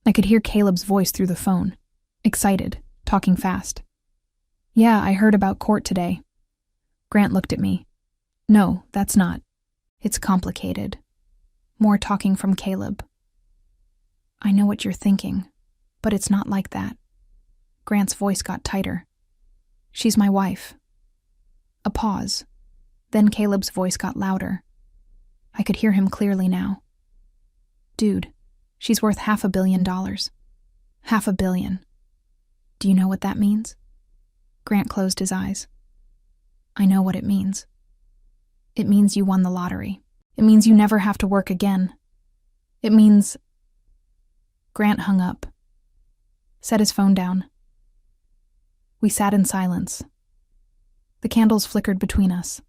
I could hear Caleb's voice through the phone, excited, talking fast. Yeah, I heard about court today. Grant looked at me. No, that's not. It's complicated. More talking from Caleb. I know what you're thinking, but it's not like that. Grant's voice got tighter. She's my wife. A pause. Then Caleb's voice got louder. I could hear him clearly now. Dude, she's worth $500 million. $500 million. Do you know what that means? Grant closed his eyes. I know what it means. It means you won the lottery. It means you never have to work again. It means... Grant hung up, set his phone down. We sat in silence. The candles flickered between us.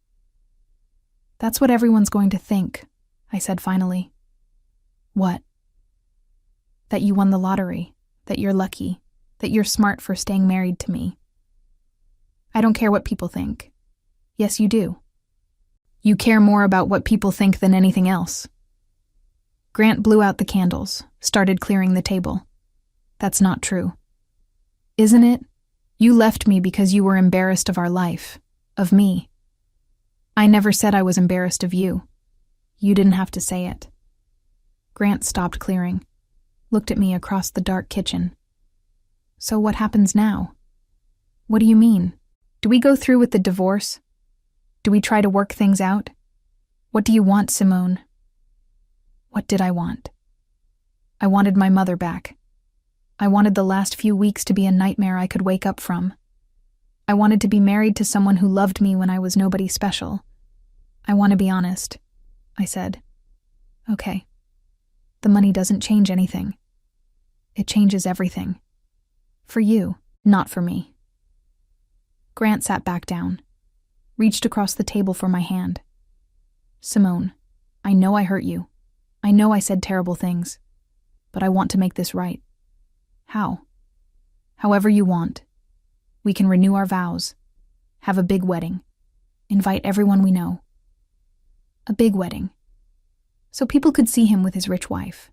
That's what everyone's going to think, I said finally. What? That you won the lottery, that you're lucky, that you're smart for staying married to me. I don't care what people think. Yes, you do. You care more about what people think than anything else. Grant blew out the candles, started clearing the table. That's not true. Isn't it? You left me because you were embarrassed of our life, of me. I never said I was embarrassed of you. You didn't have to say it. Grant stopped clearing, looked at me across the dark kitchen. So what happens now? What do you mean? Do we go through with the divorce? Do we try to work things out? What do you want, Simone? What did I want? I wanted my mother back. I wanted the last few weeks to be a nightmare I could wake up from. I wanted to be married to someone who loved me when I was nobody special. I want to be honest, I said. Okay. The money doesn't change anything. It changes everything. For you, not for me. Grant sat back down, reached across the table for my hand. Simone, I know I hurt you. I know I said terrible things. But I want to make this right. How? However you want. We can renew our vows, have a big wedding, invite everyone we know. A big wedding. So people could see him with his rich wife.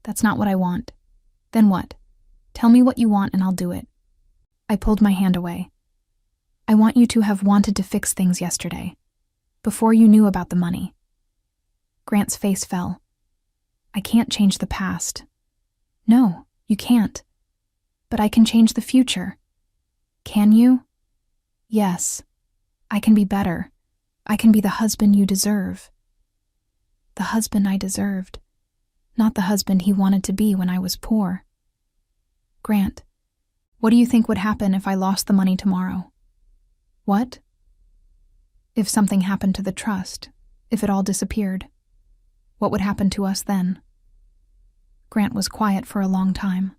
That's not what I want. Then what? Tell me what you want and I'll do it. I pulled my hand away. I want you to have wanted to fix things yesterday, before you knew about the money. Grant's face fell. I can't change the past. No, you can't. But I can change the future. Can you? Yes. I can be better. I can be the husband you deserve. The husband I deserved. Not the husband he wanted to be when I was poor. Grant, what do you think would happen if I lost the money tomorrow? What? If something happened to the trust, if it all disappeared, what would happen to us then? Grant was quiet for a long time.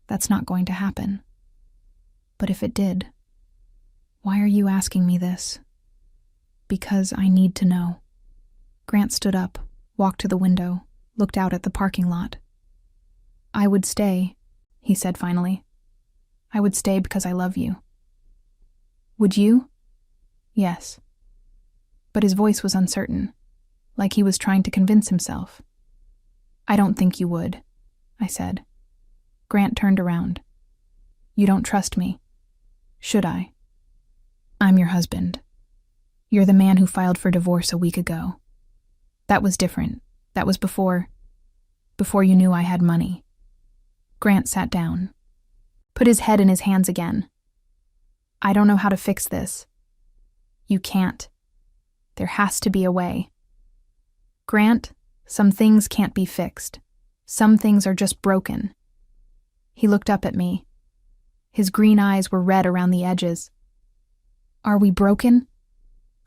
That's not going to happen. But if it did, why are you asking me this? Because I need to know. Grant stood up, walked to the window, looked out at the parking lot. I would stay, he said finally. I would stay because I love you. Would you? Yes. But his voice was uncertain, like he was trying to convince himself. I don't think you would, I said. Grant turned around. You don't trust me. Should I? I'm your husband. You're the man who filed for divorce a week ago. That was different. That was before you knew I had money. Grant sat down, put his head in his hands again. I don't know how to fix this. You can't. There has to be a way. Grant, some things can't be fixed. Some things are just broken. He looked up at me. His green eyes were red around the edges. Are we broken?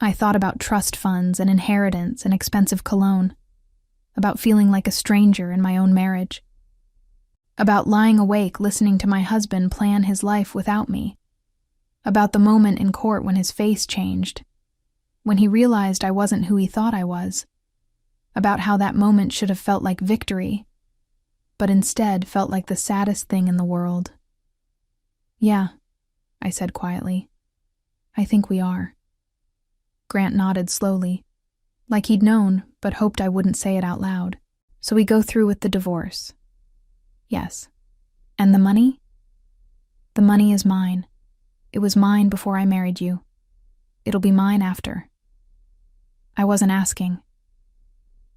I thought about trust funds and inheritance and expensive cologne, about feeling like a stranger in my own marriage, about lying awake listening to my husband plan his life without me, about the moment in court when his face changed, when he realized I wasn't who he thought I was, about how that moment should have felt like victory, but instead felt like the saddest thing in the world. Yeah, I said quietly. I think we are. Grant nodded slowly, like he'd known but hoped I wouldn't say it out loud. So we go through with the divorce. Yes. And the money? The money is mine. It was mine before I married you. It'll be mine after. I wasn't asking.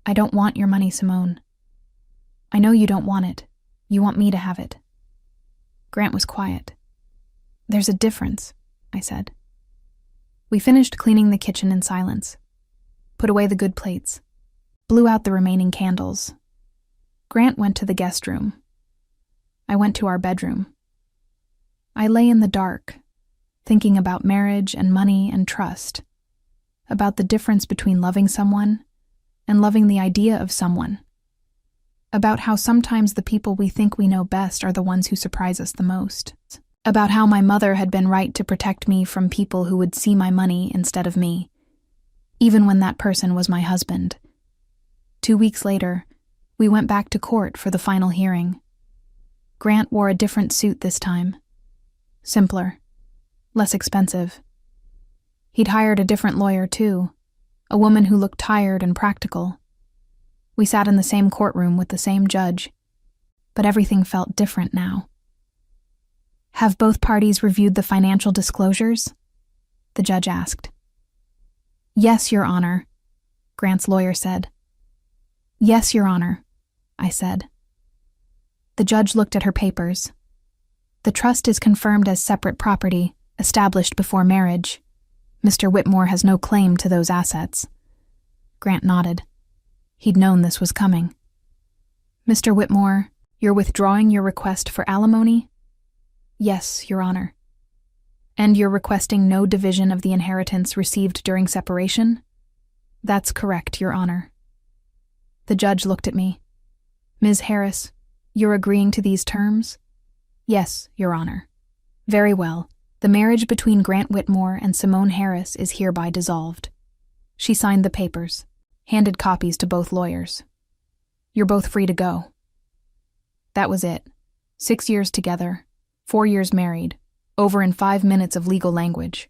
I don't want your money, Simone. I know you don't want it. You want me to have it. Grant was quiet. There's a difference, I said. We finished cleaning the kitchen in silence, put away the good plates, blew out the remaining candles. Grant went to the guest room. I went to our bedroom. I lay in the dark, thinking about marriage and money and trust, about the difference between loving someone and loving the idea of someone, about how sometimes the people we think we know best are the ones who surprise us the most, about how my mother had been right to protect me from people who would see my money instead of me, even when that person was my husband. 2 weeks later, we went back to court for the final hearing. Grant wore a different suit this time. Simpler. Less expensive. He'd hired a different lawyer, too, a woman who looked tired and practical. We sat in the same courtroom with the same judge, but everything felt different now. Have both parties reviewed the financial disclosures? The judge asked. Yes, Your Honor, Grant's lawyer said. Yes, Your Honor, I said. The judge looked at her papers. The trust is confirmed as separate property, established before marriage. Mr. Whitmore has no claim to those assets. Grant nodded. He'd known this was coming. Mr. Whitmore, you're withdrawing your request for alimony? Yes, Your Honor. And you're requesting no division of the inheritance received during separation? That's correct, Your Honor. The judge looked at me. Ms. Harris, you're agreeing to these terms? Yes, Your Honor. Very well. The marriage between Grant Whitmore and Simone Harris is hereby dissolved. She signed the papers, handed copies to both lawyers. You're both free to go. That was it. 6 years together, 4 years married, over in 5 minutes of legal language.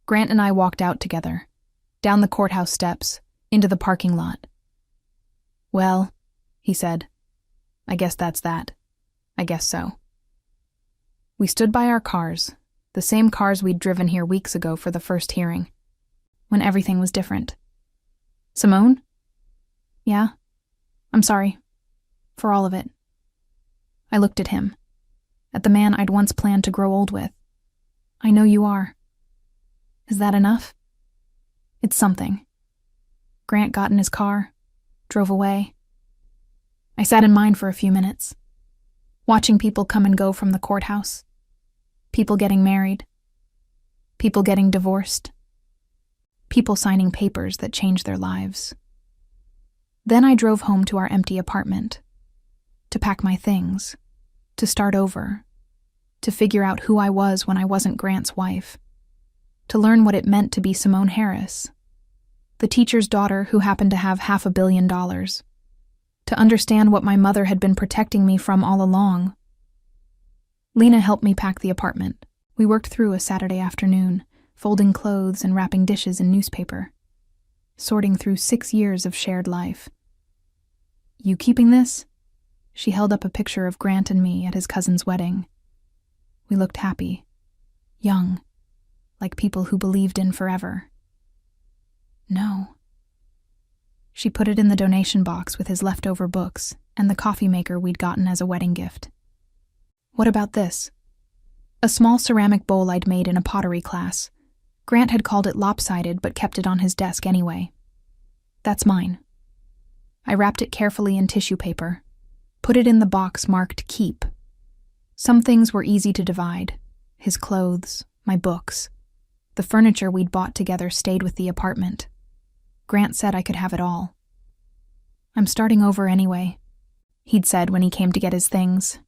Grant and I walked out together, down the courthouse steps, into the parking lot. Well, he said, I guess that's that. I guess so. We stood by our cars, the same cars we'd driven here weeks ago for the first hearing, when everything was different. Simone? Yeah? I'm sorry. For all of it. I looked at him, at the man I'd once planned to grow old with. I know you are. Is that enough? It's something. Grant got in his car, drove away. I sat in mine for a few minutes, watching people come and go from the courthouse, people getting married, people getting divorced, people signing papers that changed their lives. Then I drove home to our empty apartment, to pack my things, to start over, to figure out who I was when I wasn't Grant's wife, to learn what it meant to be Simone Harris, the teacher's daughter who happened to have $500 million, to understand what my mother had been protecting me from all along. Lena helped me pack the apartment. We worked through a Saturday afternoon, folding clothes and wrapping dishes in newspaper, sorting through 6 years of shared life. You keeping this? She held up a picture of Grant and me at his cousin's wedding. We looked happy, young, like people who believed in forever. No. She put it in the donation box with his leftover books and the coffee maker we'd gotten as a wedding gift. What about this? A small ceramic bowl I'd made in a pottery class. Grant had called it lopsided but kept it on his desk anyway. That's mine. I wrapped it carefully in tissue paper, put it in the box marked Keep. Some things were easy to divide. His clothes, my books. The furniture we'd bought together stayed with the apartment. Grant said I could have it all. I'm starting over anyway, he'd said when he came to get his things.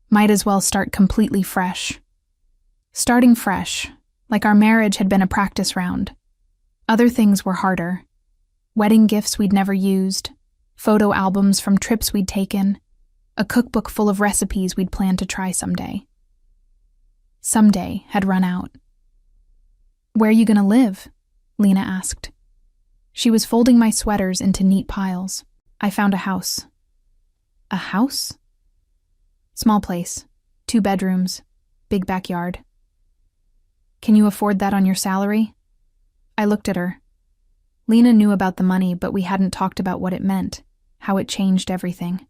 Might as well start completely fresh. Starting fresh, like our marriage had been a practice round. Other things were harder. Wedding gifts we'd never used, photo albums from trips we'd taken, a cookbook full of recipes we'd planned to try someday. Someday had run out. Where are you gonna live? Lena asked. She was folding my sweaters into neat piles. I found a house. A house? Small place, 2 bedrooms, big backyard. Can you afford that on your salary? I looked at her. Lena knew about the money, but we hadn't talked about what it meant, how it changed everything.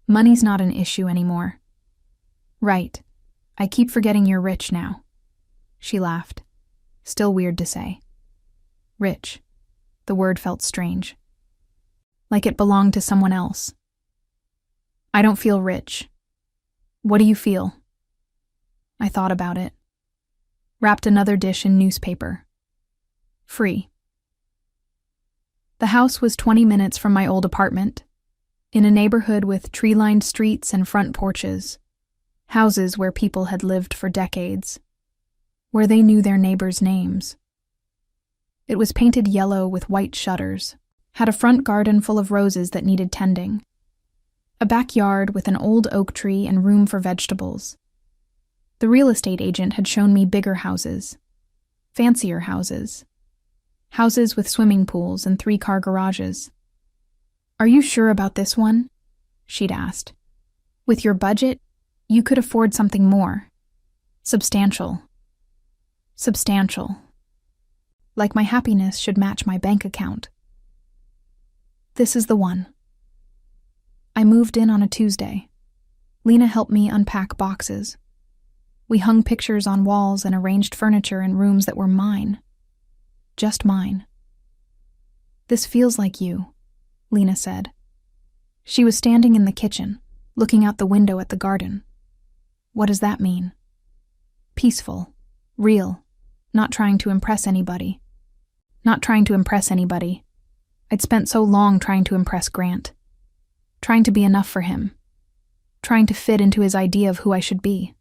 Money's not an issue anymore. Right. I keep forgetting you're rich now. She laughed. Still weird to say. Rich. The word felt strange. Like it belonged to someone else. I don't feel rich. What do you feel? I thought about it. Wrapped another dish in newspaper. Free. The house was 20 minutes from my old apartment, in a neighborhood with tree-lined streets and front porches, houses where people had lived for decades, where they knew their neighbors' names. It was painted yellow with white shutters, had a front garden full of roses that needed tending, a backyard with an old oak tree and room for vegetables. The real estate agent had shown me bigger houses, fancier houses, houses with swimming pools and 3-car garages. Are you sure about this one? She'd asked. With your budget, you could afford something more. Substantial. Substantial. Like my happiness should match my bank account. This is the one. I moved in on a Tuesday. Lena helped me unpack boxes. We hung pictures on walls and arranged furniture in rooms that were mine. Just mine. "This feels like you," Lena said. She was standing in the kitchen, looking out the window at the garden. "What does that mean?" "Peaceful. Real. Not trying to impress anybody." Not trying to impress anybody. I'd spent so long trying to impress Grant. Trying to be enough for him. Trying to fit into his idea of who I should be.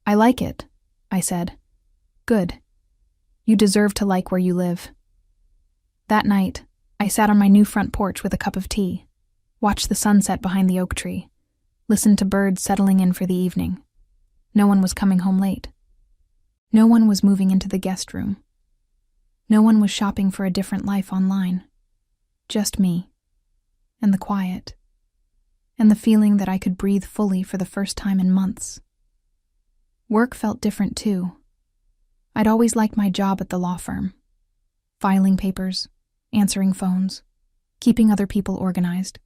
"I like it," I said. "Good. You deserve to like where you live." That night, I sat on my new front porch with a cup of tea, watched the sunset behind the oak tree, listened to birds settling in for the evening. No one was coming home late. No one was moving into the guest room. No one was shopping for a different life online. Just me, and the quiet, and the feeling that I could breathe fully for the first time in months. Work felt different too. I'd always liked my job at the law firm. Filing papers, answering phones, keeping other people organized.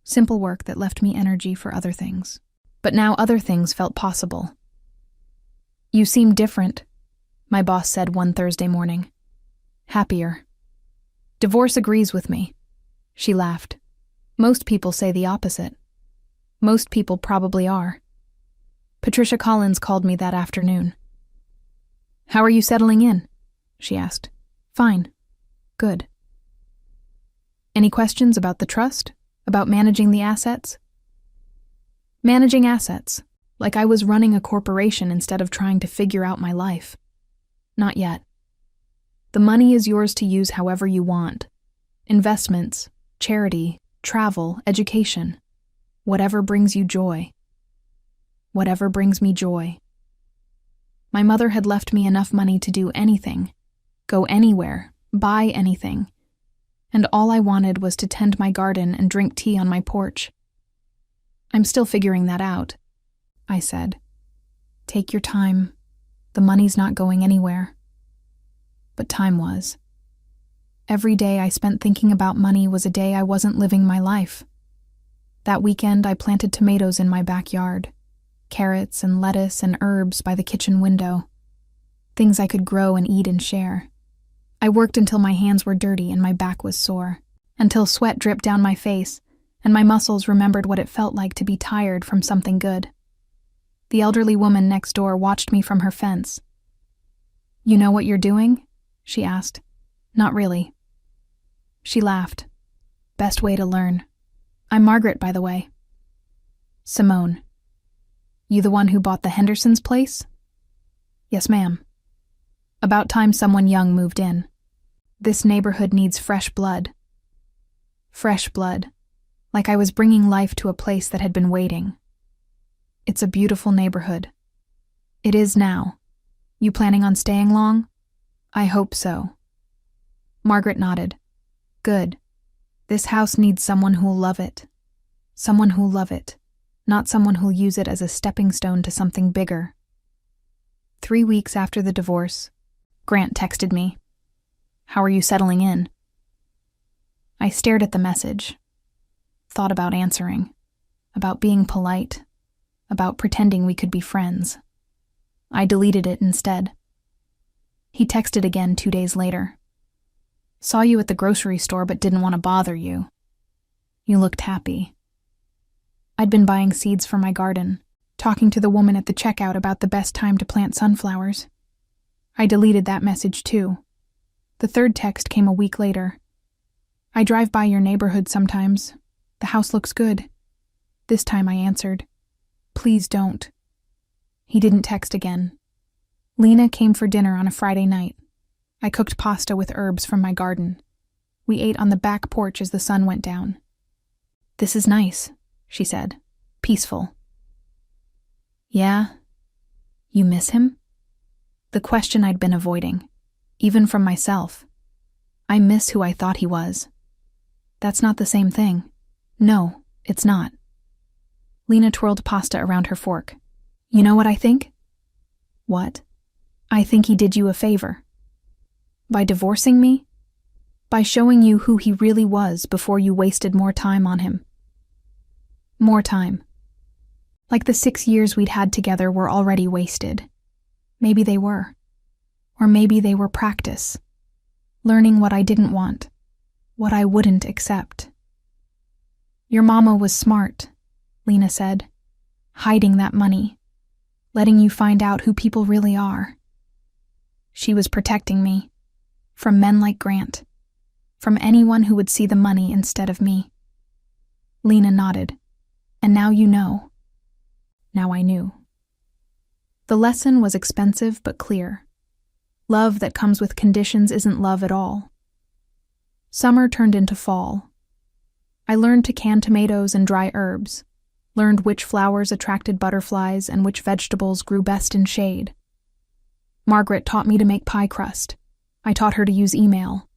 Simple work that left me energy for other things. But now other things felt possible. "You seem different," my boss said one Thursday morning. "Happier." "Divorce agrees with me." She laughed. "Most people say the opposite. Most people probably are." Patricia Collins called me that afternoon. "How are you settling in?" she asked. "Fine. Good." "Any questions about the trust? About managing the assets?" Managing assets, like I was running a corporation instead of trying to figure out my life. Not yet. The money is yours to use however you want. Investments, charity, travel, education. Whatever brings you joy. Whatever brings me joy. My mother had left me enough money to do anything, go anywhere, buy anything, and all I wanted was to tend my garden and drink tea on my porch. "I'm still figuring that out," I said. "Take your time. The money's not going anywhere." But time was. Every day I spent thinking about money was a day I wasn't living my life. That weekend I planted tomatoes in my backyard, carrots and lettuce and herbs by the kitchen window, things I could grow and eat and share. I worked until my hands were dirty and my back was sore, until sweat dripped down my face and my muscles remembered what it felt like to be tired from something good. The elderly woman next door watched me from her fence. "You know what you're doing?" she asked. "Not really." She laughed. "Best way to learn. I'm Margaret, by the way." "Simone. You the one who bought the Hendersons' place?" "Yes, ma'am." "About time someone young moved in. This neighborhood needs fresh blood." Fresh blood. Like I was bringing life to a place that had been waiting. "It's a beautiful neighborhood." "It is now. You planning on staying long?" "I hope so." Margaret nodded. "Good. This house needs someone who'll love it. Someone who'll love it, not someone who'll use it as a stepping stone to something bigger." 3 weeks after the divorce, Grant texted me. "How are you settling in?" I stared at the message. Thought about answering. About being polite. About pretending we could be friends. I deleted it instead. He texted again 2 days later. "Saw you at the grocery store but didn't want to bother you. You looked happy." I'd been buying seeds for my garden, talking to the woman at the checkout about the best time to plant sunflowers. I deleted that message too. The third text came a week later. "I drive by your neighborhood sometimes. The house looks good." This time I answered, "Please don't." He didn't text again. Lena came for dinner on a Friday night. I cooked pasta with herbs from my garden. We ate on the back porch as the sun went down. "This is nice," she said. "Peaceful." "Yeah? You miss him?" The question I'd been avoiding, even from myself. I miss who I thought he was. That's not the same thing. No, it's not. Lena twirled pasta around her fork. "You know what I think?" "What?" "I think he did you a favor. By divorcing me? By showing you who he really was before you wasted more time on him." "More time. Like the 6 years we'd had together were already wasted. Maybe they were. Or maybe they were practice. Learning what I didn't want, what I wouldn't accept. Your mama was smart, Lena said, hiding that money, letting you find out who people really are. She was protecting me, from men like Grant, from anyone who would see the money instead of me. Lena nodded. And now you know. Now I knew. The lesson was expensive but clear. Love that comes with conditions isn't love at all. Summer turned into fall. I learned to can tomatoes and dry herbs, learned which flowers attracted butterflies and which vegetables grew best in shade. Margaret taught me to make pie crust. I taught her to use email.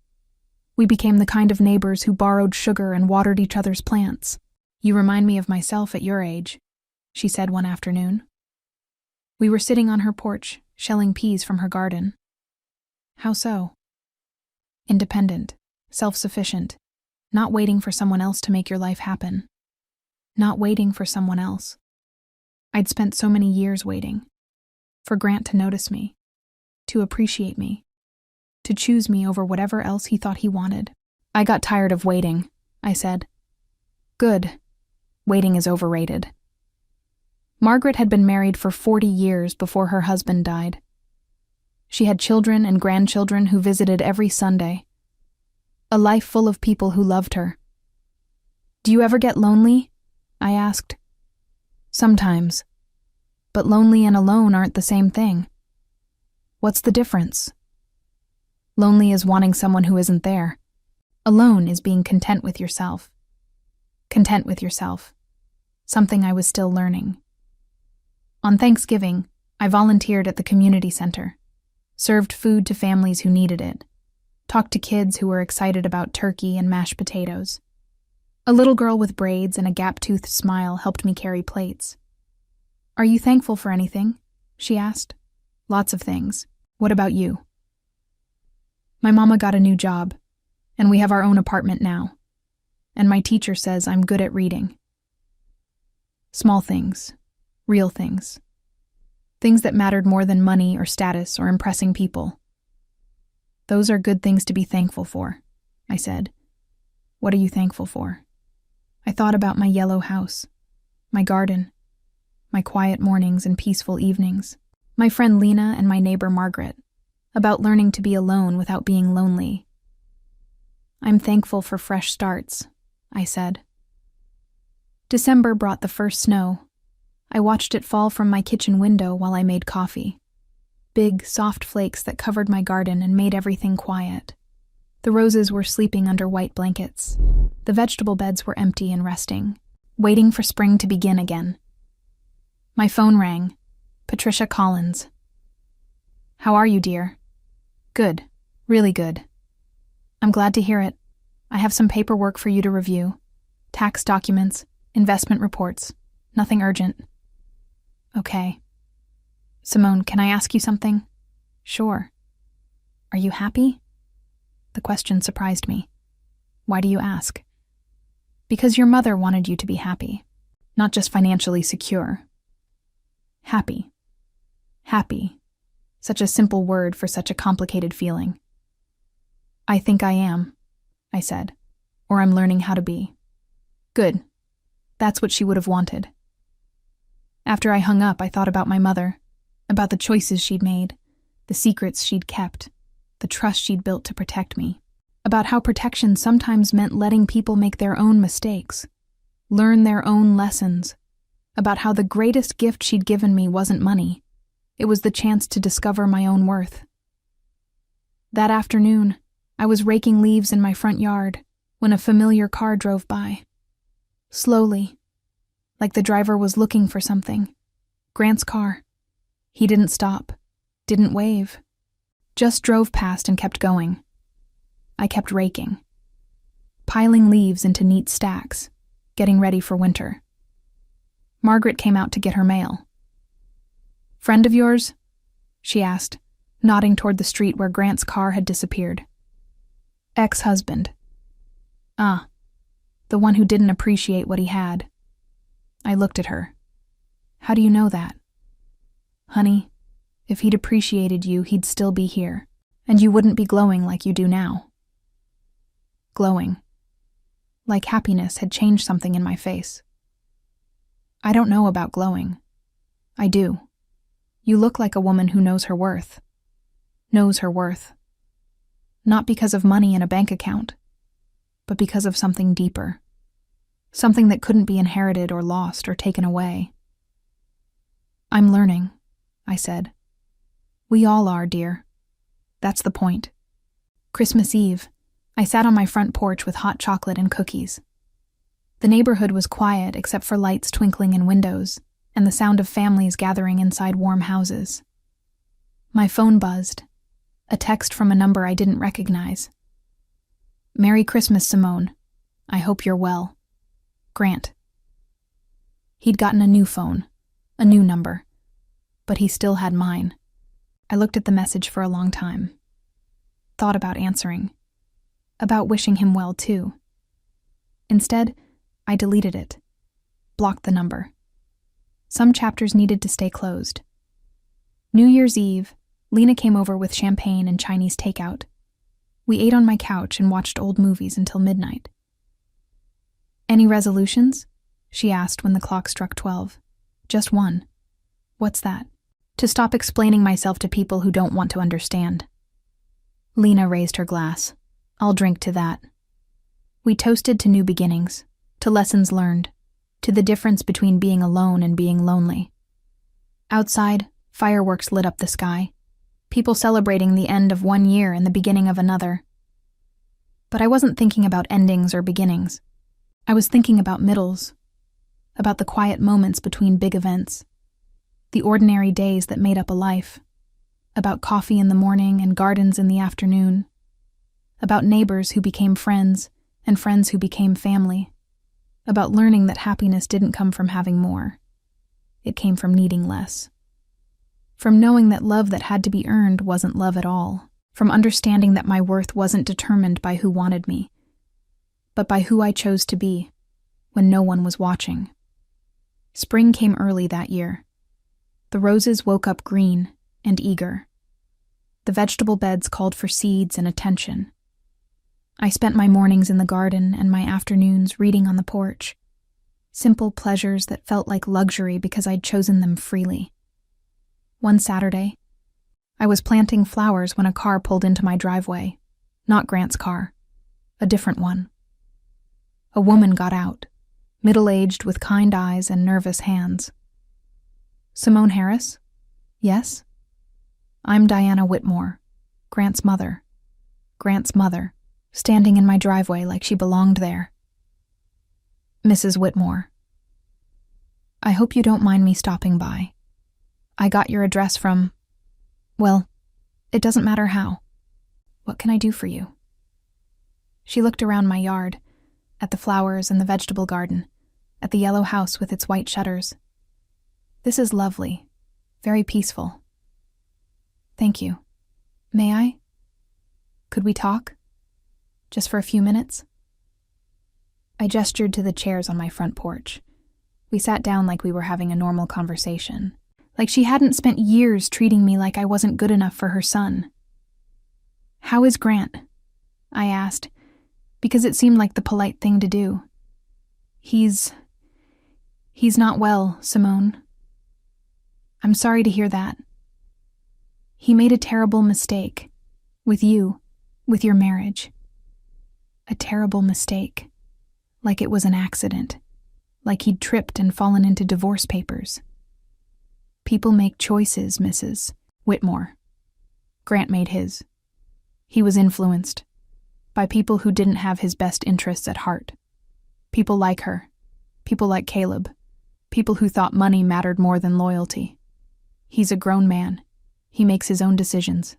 We became the kind of neighbors who borrowed sugar and watered each other's plants. You remind me of myself at your age, she said one afternoon. We were sitting on her porch, shelling peas from her garden. How so? Independent, self-sufficient, not waiting for someone else to make your life happen. Not waiting for someone else. I'd spent so many years waiting. For Grant to notice me, to appreciate me, to choose me over whatever else he thought he wanted. I got tired of waiting, I said. Good. Waiting is overrated. Margaret had been married for 40 years before her husband died. She had children and grandchildren who visited every Sunday. A life full of people who loved her. Do you ever get lonely? I asked. Sometimes. But lonely and alone aren't the same thing. What's the difference? Lonely is wanting someone who isn't there. Alone is being content with yourself. Content with yourself. Something I was still learning. On Thanksgiving, I volunteered at the community center, served food to families who needed it, talked to kids who were excited about turkey and mashed potatoes. A little girl with braids and a gap-toothed smile helped me carry plates. Are you thankful for anything? She asked. Lots of things. What about you? My mama got a new job, and we have our own apartment now. And my teacher says I'm good at reading. Small things. Real things. Things that mattered more than money or status or impressing people. Those are good things to be thankful for, I said. What are you thankful for? I thought about my yellow house, my garden, my quiet mornings and peaceful evenings, my friend Lena and my neighbor Margaret, about learning to be alone without being lonely. I'm thankful for fresh starts, I said. December brought the first snow. I watched it fall from my kitchen window while I made coffee. Big, soft flakes that covered my garden and made everything quiet. The roses were sleeping under white blankets. The vegetable beds were empty and resting, waiting for spring to begin again. My phone rang. Patricia Collins. How are you, dear? Good. Really good. I'm glad to hear it. I have some paperwork for you to review. Tax documents, investment reports. Nothing urgent. Okay. Simone, can I ask you something? Sure. Are you happy? The question surprised me. Why do you ask? Because your mother wanted you to be happy, not just financially secure. Happy. Happy. Such a simple word for such a complicated feeling. I think I am, I said, or I'm learning how to be. Good. That's what she would have wanted. After I hung up, I thought about my mother, about the choices she'd made, the secrets she'd kept, the trust she'd built to protect me, about how protection sometimes meant letting people make their own mistakes, learn their own lessons, about how the greatest gift she'd given me wasn't money. It was the chance to discover my own worth. That afternoon, I was raking leaves in my front yard when a familiar car drove by. Slowly, like the driver was looking for something. Grant's car. He didn't stop, didn't wave, just drove past and kept going. I kept raking, piling leaves into neat stacks, getting ready for winter. Margaret came out to get her mail. Friend of yours? She asked, nodding toward the street where Grant's car had disappeared. Ex-husband. Ah, the one who didn't appreciate what he had. I looked at her. How do you know that? Honey, if he'd appreciated you, he'd still be here, and you wouldn't be glowing like you do now. Glowing. Like happiness had changed something in my face. I don't know about glowing. I do. You look like a woman who knows her worth. Knows her worth. Not because of money in a bank account, but because of something deeper. Something that couldn't be inherited or lost or taken away. I'm learning, I said. We all are, dear. That's the point. Christmas Eve, I sat on my front porch with hot chocolate and cookies. The neighborhood was quiet except for lights twinkling in windows and the sound of families gathering inside warm houses. My phone buzzed, a text from a number I didn't recognize. Merry Christmas, Simone. I hope you're well. Grant. He'd gotten a new phone, a new number, but he still had mine. I looked at the message for a long time. Thought about answering. About wishing him well, too. Instead, I deleted it. Blocked the number. Some chapters needed to stay closed. New Year's Eve, Lena came over with champagne and Chinese takeout. We ate on my couch and watched old movies until midnight. Any resolutions? She asked when the clock struck 12. Just one. What's that? To stop explaining myself to people who don't want to understand. Lena raised her glass. I'll drink to that. We toasted to new beginnings, to lessons learned, to the difference between being alone and being lonely. Outside, fireworks lit up the sky, people celebrating the end of one year and the beginning of another. But I wasn't thinking about endings or beginnings. I was thinking about middles, about the quiet moments between big events, the ordinary days that made up a life, about coffee in the morning and gardens in the afternoon, about neighbors who became friends and friends who became family, about learning that happiness didn't come from having more. It came from needing less. From knowing that love that had to be earned wasn't love at all. From understanding that my worth wasn't determined by who wanted me, but by who I chose to be when no one was watching. Spring came early that year. The roses woke up green and eager. The vegetable beds called for seeds and attention. I spent my mornings in the garden and my afternoons reading on the porch. Simple pleasures that felt like luxury because I'd chosen them freely. One Saturday, I was planting flowers when a car pulled into my driveway. Not Grant's car. A different one. A woman got out, middle-aged with kind eyes and nervous hands. Simone Harris? Yes? I'm Diana Whitmore, Grant's mother. Grant's mother, standing in my driveway like she belonged there. Mrs. Whitmore. I hope you don't mind me stopping by. I got your address from... Well, it doesn't matter how. What can I do for you? She looked around my yard, at the flowers and the vegetable garden, at the yellow house with its white shutters. This is lovely, very peaceful. Thank you. May I? Could we talk? Just for a few minutes? I gestured to the chairs on my front porch. We sat down like we were having a normal conversation, like she hadn't spent years treating me like I wasn't good enough for her son. How is Grant? I asked, because it seemed like the polite thing to do. He's not well, Simone. I'm sorry to hear that. He made a terrible mistake. With you, with your marriage. A terrible mistake. Like it was an accident. Like he'd tripped and fallen into divorce papers. People make choices, Mrs. Whitmore. Grant made his. He was influenced by people who didn't have his best interests at heart. People like her. People like Caleb. People who thought money mattered more than loyalty. He's a grown man. He makes his own decisions.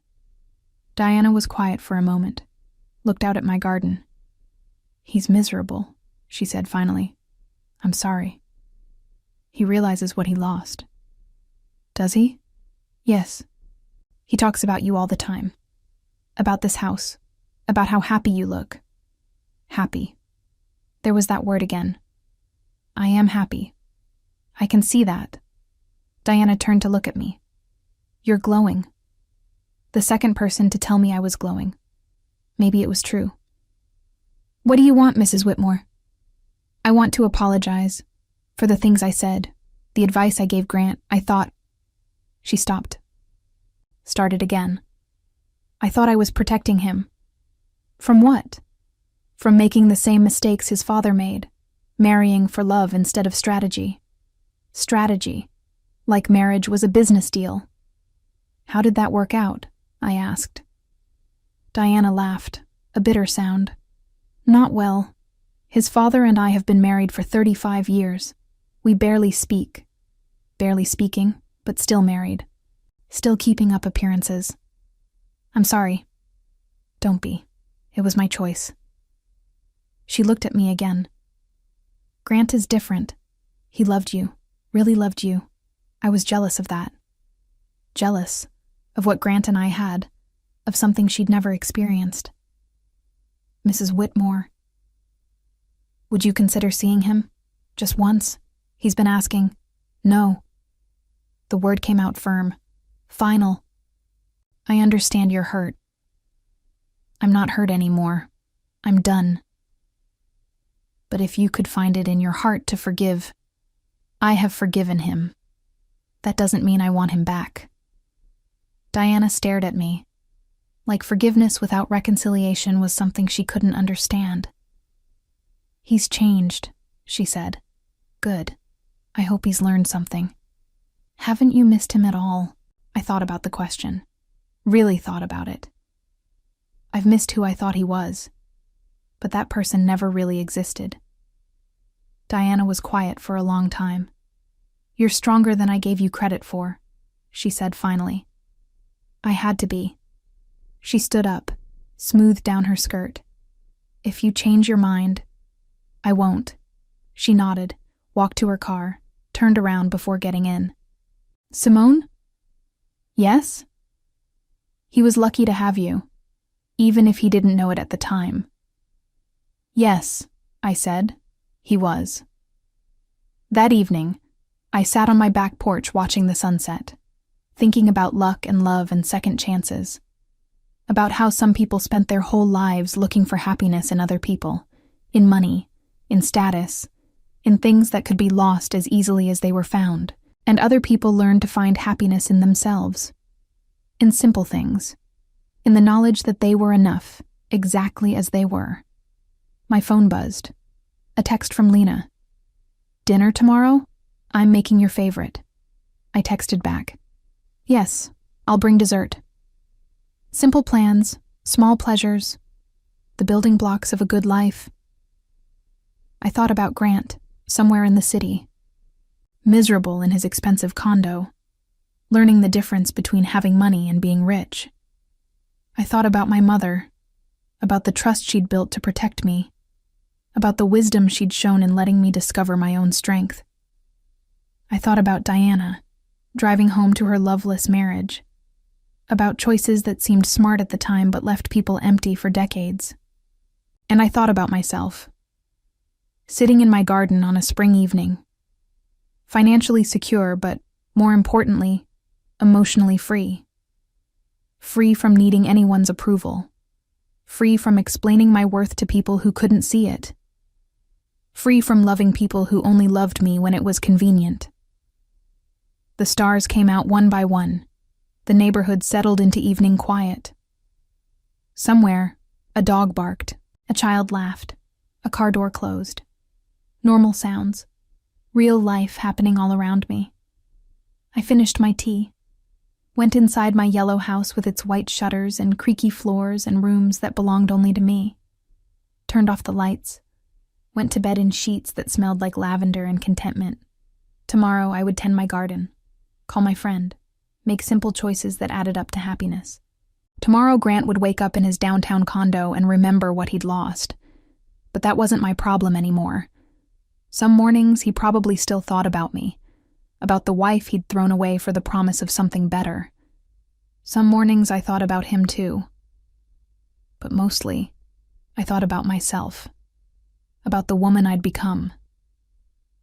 Diana was quiet for a moment, looked out at my garden. He's miserable, she said finally. I'm sorry. He realizes what he lost. Does he? Yes. He talks about you all the time. About this house. About how happy you look. Happy. There was that word again. I am happy. I can see that. Diana turned to look at me. You're glowing. The second person to tell me I was glowing. Maybe it was true. What do you want, Mrs. Whitmore? I want to apologize for the things I said, the advice I gave Grant. I thought... She stopped. Started again. I thought I was protecting him. From what? From making the same mistakes his father made, marrying for love instead of strategy. Strategy, like marriage was a business deal. How did that work out? I asked. Diana laughed, a bitter sound. Not well. His father and I have been married for 35 years. We barely speak. Barely speaking, but still married. Still keeping up appearances. I'm sorry. Don't be. It was my choice. She looked at me again. Grant is different. He loved you, really loved you. I was jealous of that. Jealous of what Grant and I had, of something she'd never experienced. Mrs. Whitmore. Would you consider seeing him? Just once? He's been asking. No. The word came out firm. Final. I understand you're hurt. I'm not hurt anymore. I'm done. But if you could find it in your heart to forgive, I have forgiven him. That doesn't mean I want him back. Diana stared at me, like forgiveness without reconciliation was something she couldn't understand. He's changed, she said. Good. I hope he's learned something. Haven't you missed him at all? I thought about the question. Really thought about it. I've missed who I thought he was, but that person never really existed. Diana was quiet for a long time. You're stronger than I gave you credit for, she said finally. I had to be. She stood up, smoothed down her skirt. If you change your mind, I won't. She nodded, walked to her car, turned around before getting in. Simone? Yes? He was lucky to have you, even if he didn't know it at the time. Yes, I said. He was. That evening, I sat on my back porch watching the sunset, thinking about luck and love and second chances, about how some people spent their whole lives looking for happiness in other people, in money, in status, in things that could be lost as easily as they were found, and other people learned to find happiness in themselves, in simple things, in the knowledge that they were enough, exactly as they were. My phone buzzed. A text from Lena. Dinner tomorrow? I'm making your favorite. I texted back. Yes, I'll bring dessert. Simple plans, small pleasures, the building blocks of a good life. I thought about Grant, somewhere in the city, miserable in his expensive condo, learning the difference between having money and being rich. I thought about my mother, about the trust she'd built to protect me, about the wisdom she'd shown in letting me discover my own strength. I thought about Diana, driving home to her loveless marriage, about choices that seemed smart at the time but left people empty for decades. And I thought about myself, sitting in my garden on a spring evening, financially secure but, more importantly, emotionally free. Free from needing anyone's approval. Free from explaining my worth to people who couldn't see it. Free from loving people who only loved me when it was convenient. The stars came out one by one. The neighborhood settled into evening quiet. Somewhere, a dog barked, a child laughed, a car door closed. Normal sounds. Real life happening all around me. I finished my tea. Went inside my yellow house with its white shutters and creaky floors and rooms that belonged only to me. Turned off the lights. Went to bed in sheets that smelled like lavender and contentment. Tomorrow I would tend my garden. Call my friend. Make simple choices that added up to happiness. Tomorrow Grant would wake up in his downtown condo and remember what he'd lost. But that wasn't my problem anymore. Some mornings he probably still thought about me, about the wife he'd thrown away for the promise of something better. Some mornings I thought about him too. But mostly, I thought about myself, about the woman I'd become,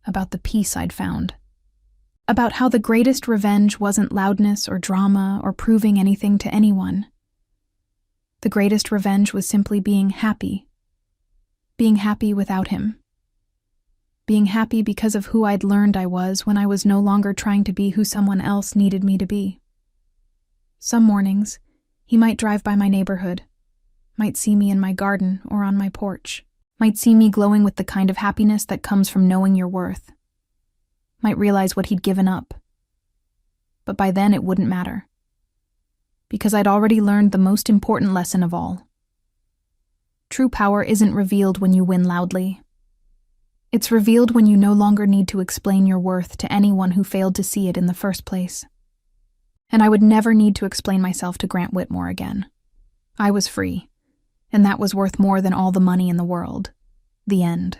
about the peace I'd found. About how the greatest revenge wasn't loudness or drama or proving anything to anyone. The greatest revenge was simply being happy. Being happy without him. Being happy because of who I'd learned I was when I was no longer trying to be who someone else needed me to be. Some mornings, he might drive by my neighborhood, might see me in my garden or on my porch, might see me glowing with the kind of happiness that comes from knowing your worth, might realize what he'd given up. But by then it wouldn't matter, because I'd already learned the most important lesson of all. True power isn't revealed when you win loudly. It's revealed when you no longer need to explain your worth to anyone who failed to see it in the first place. And I would never need to explain myself to Grant Whitmore again. I was free, and that was worth more than all the money in the world. The end.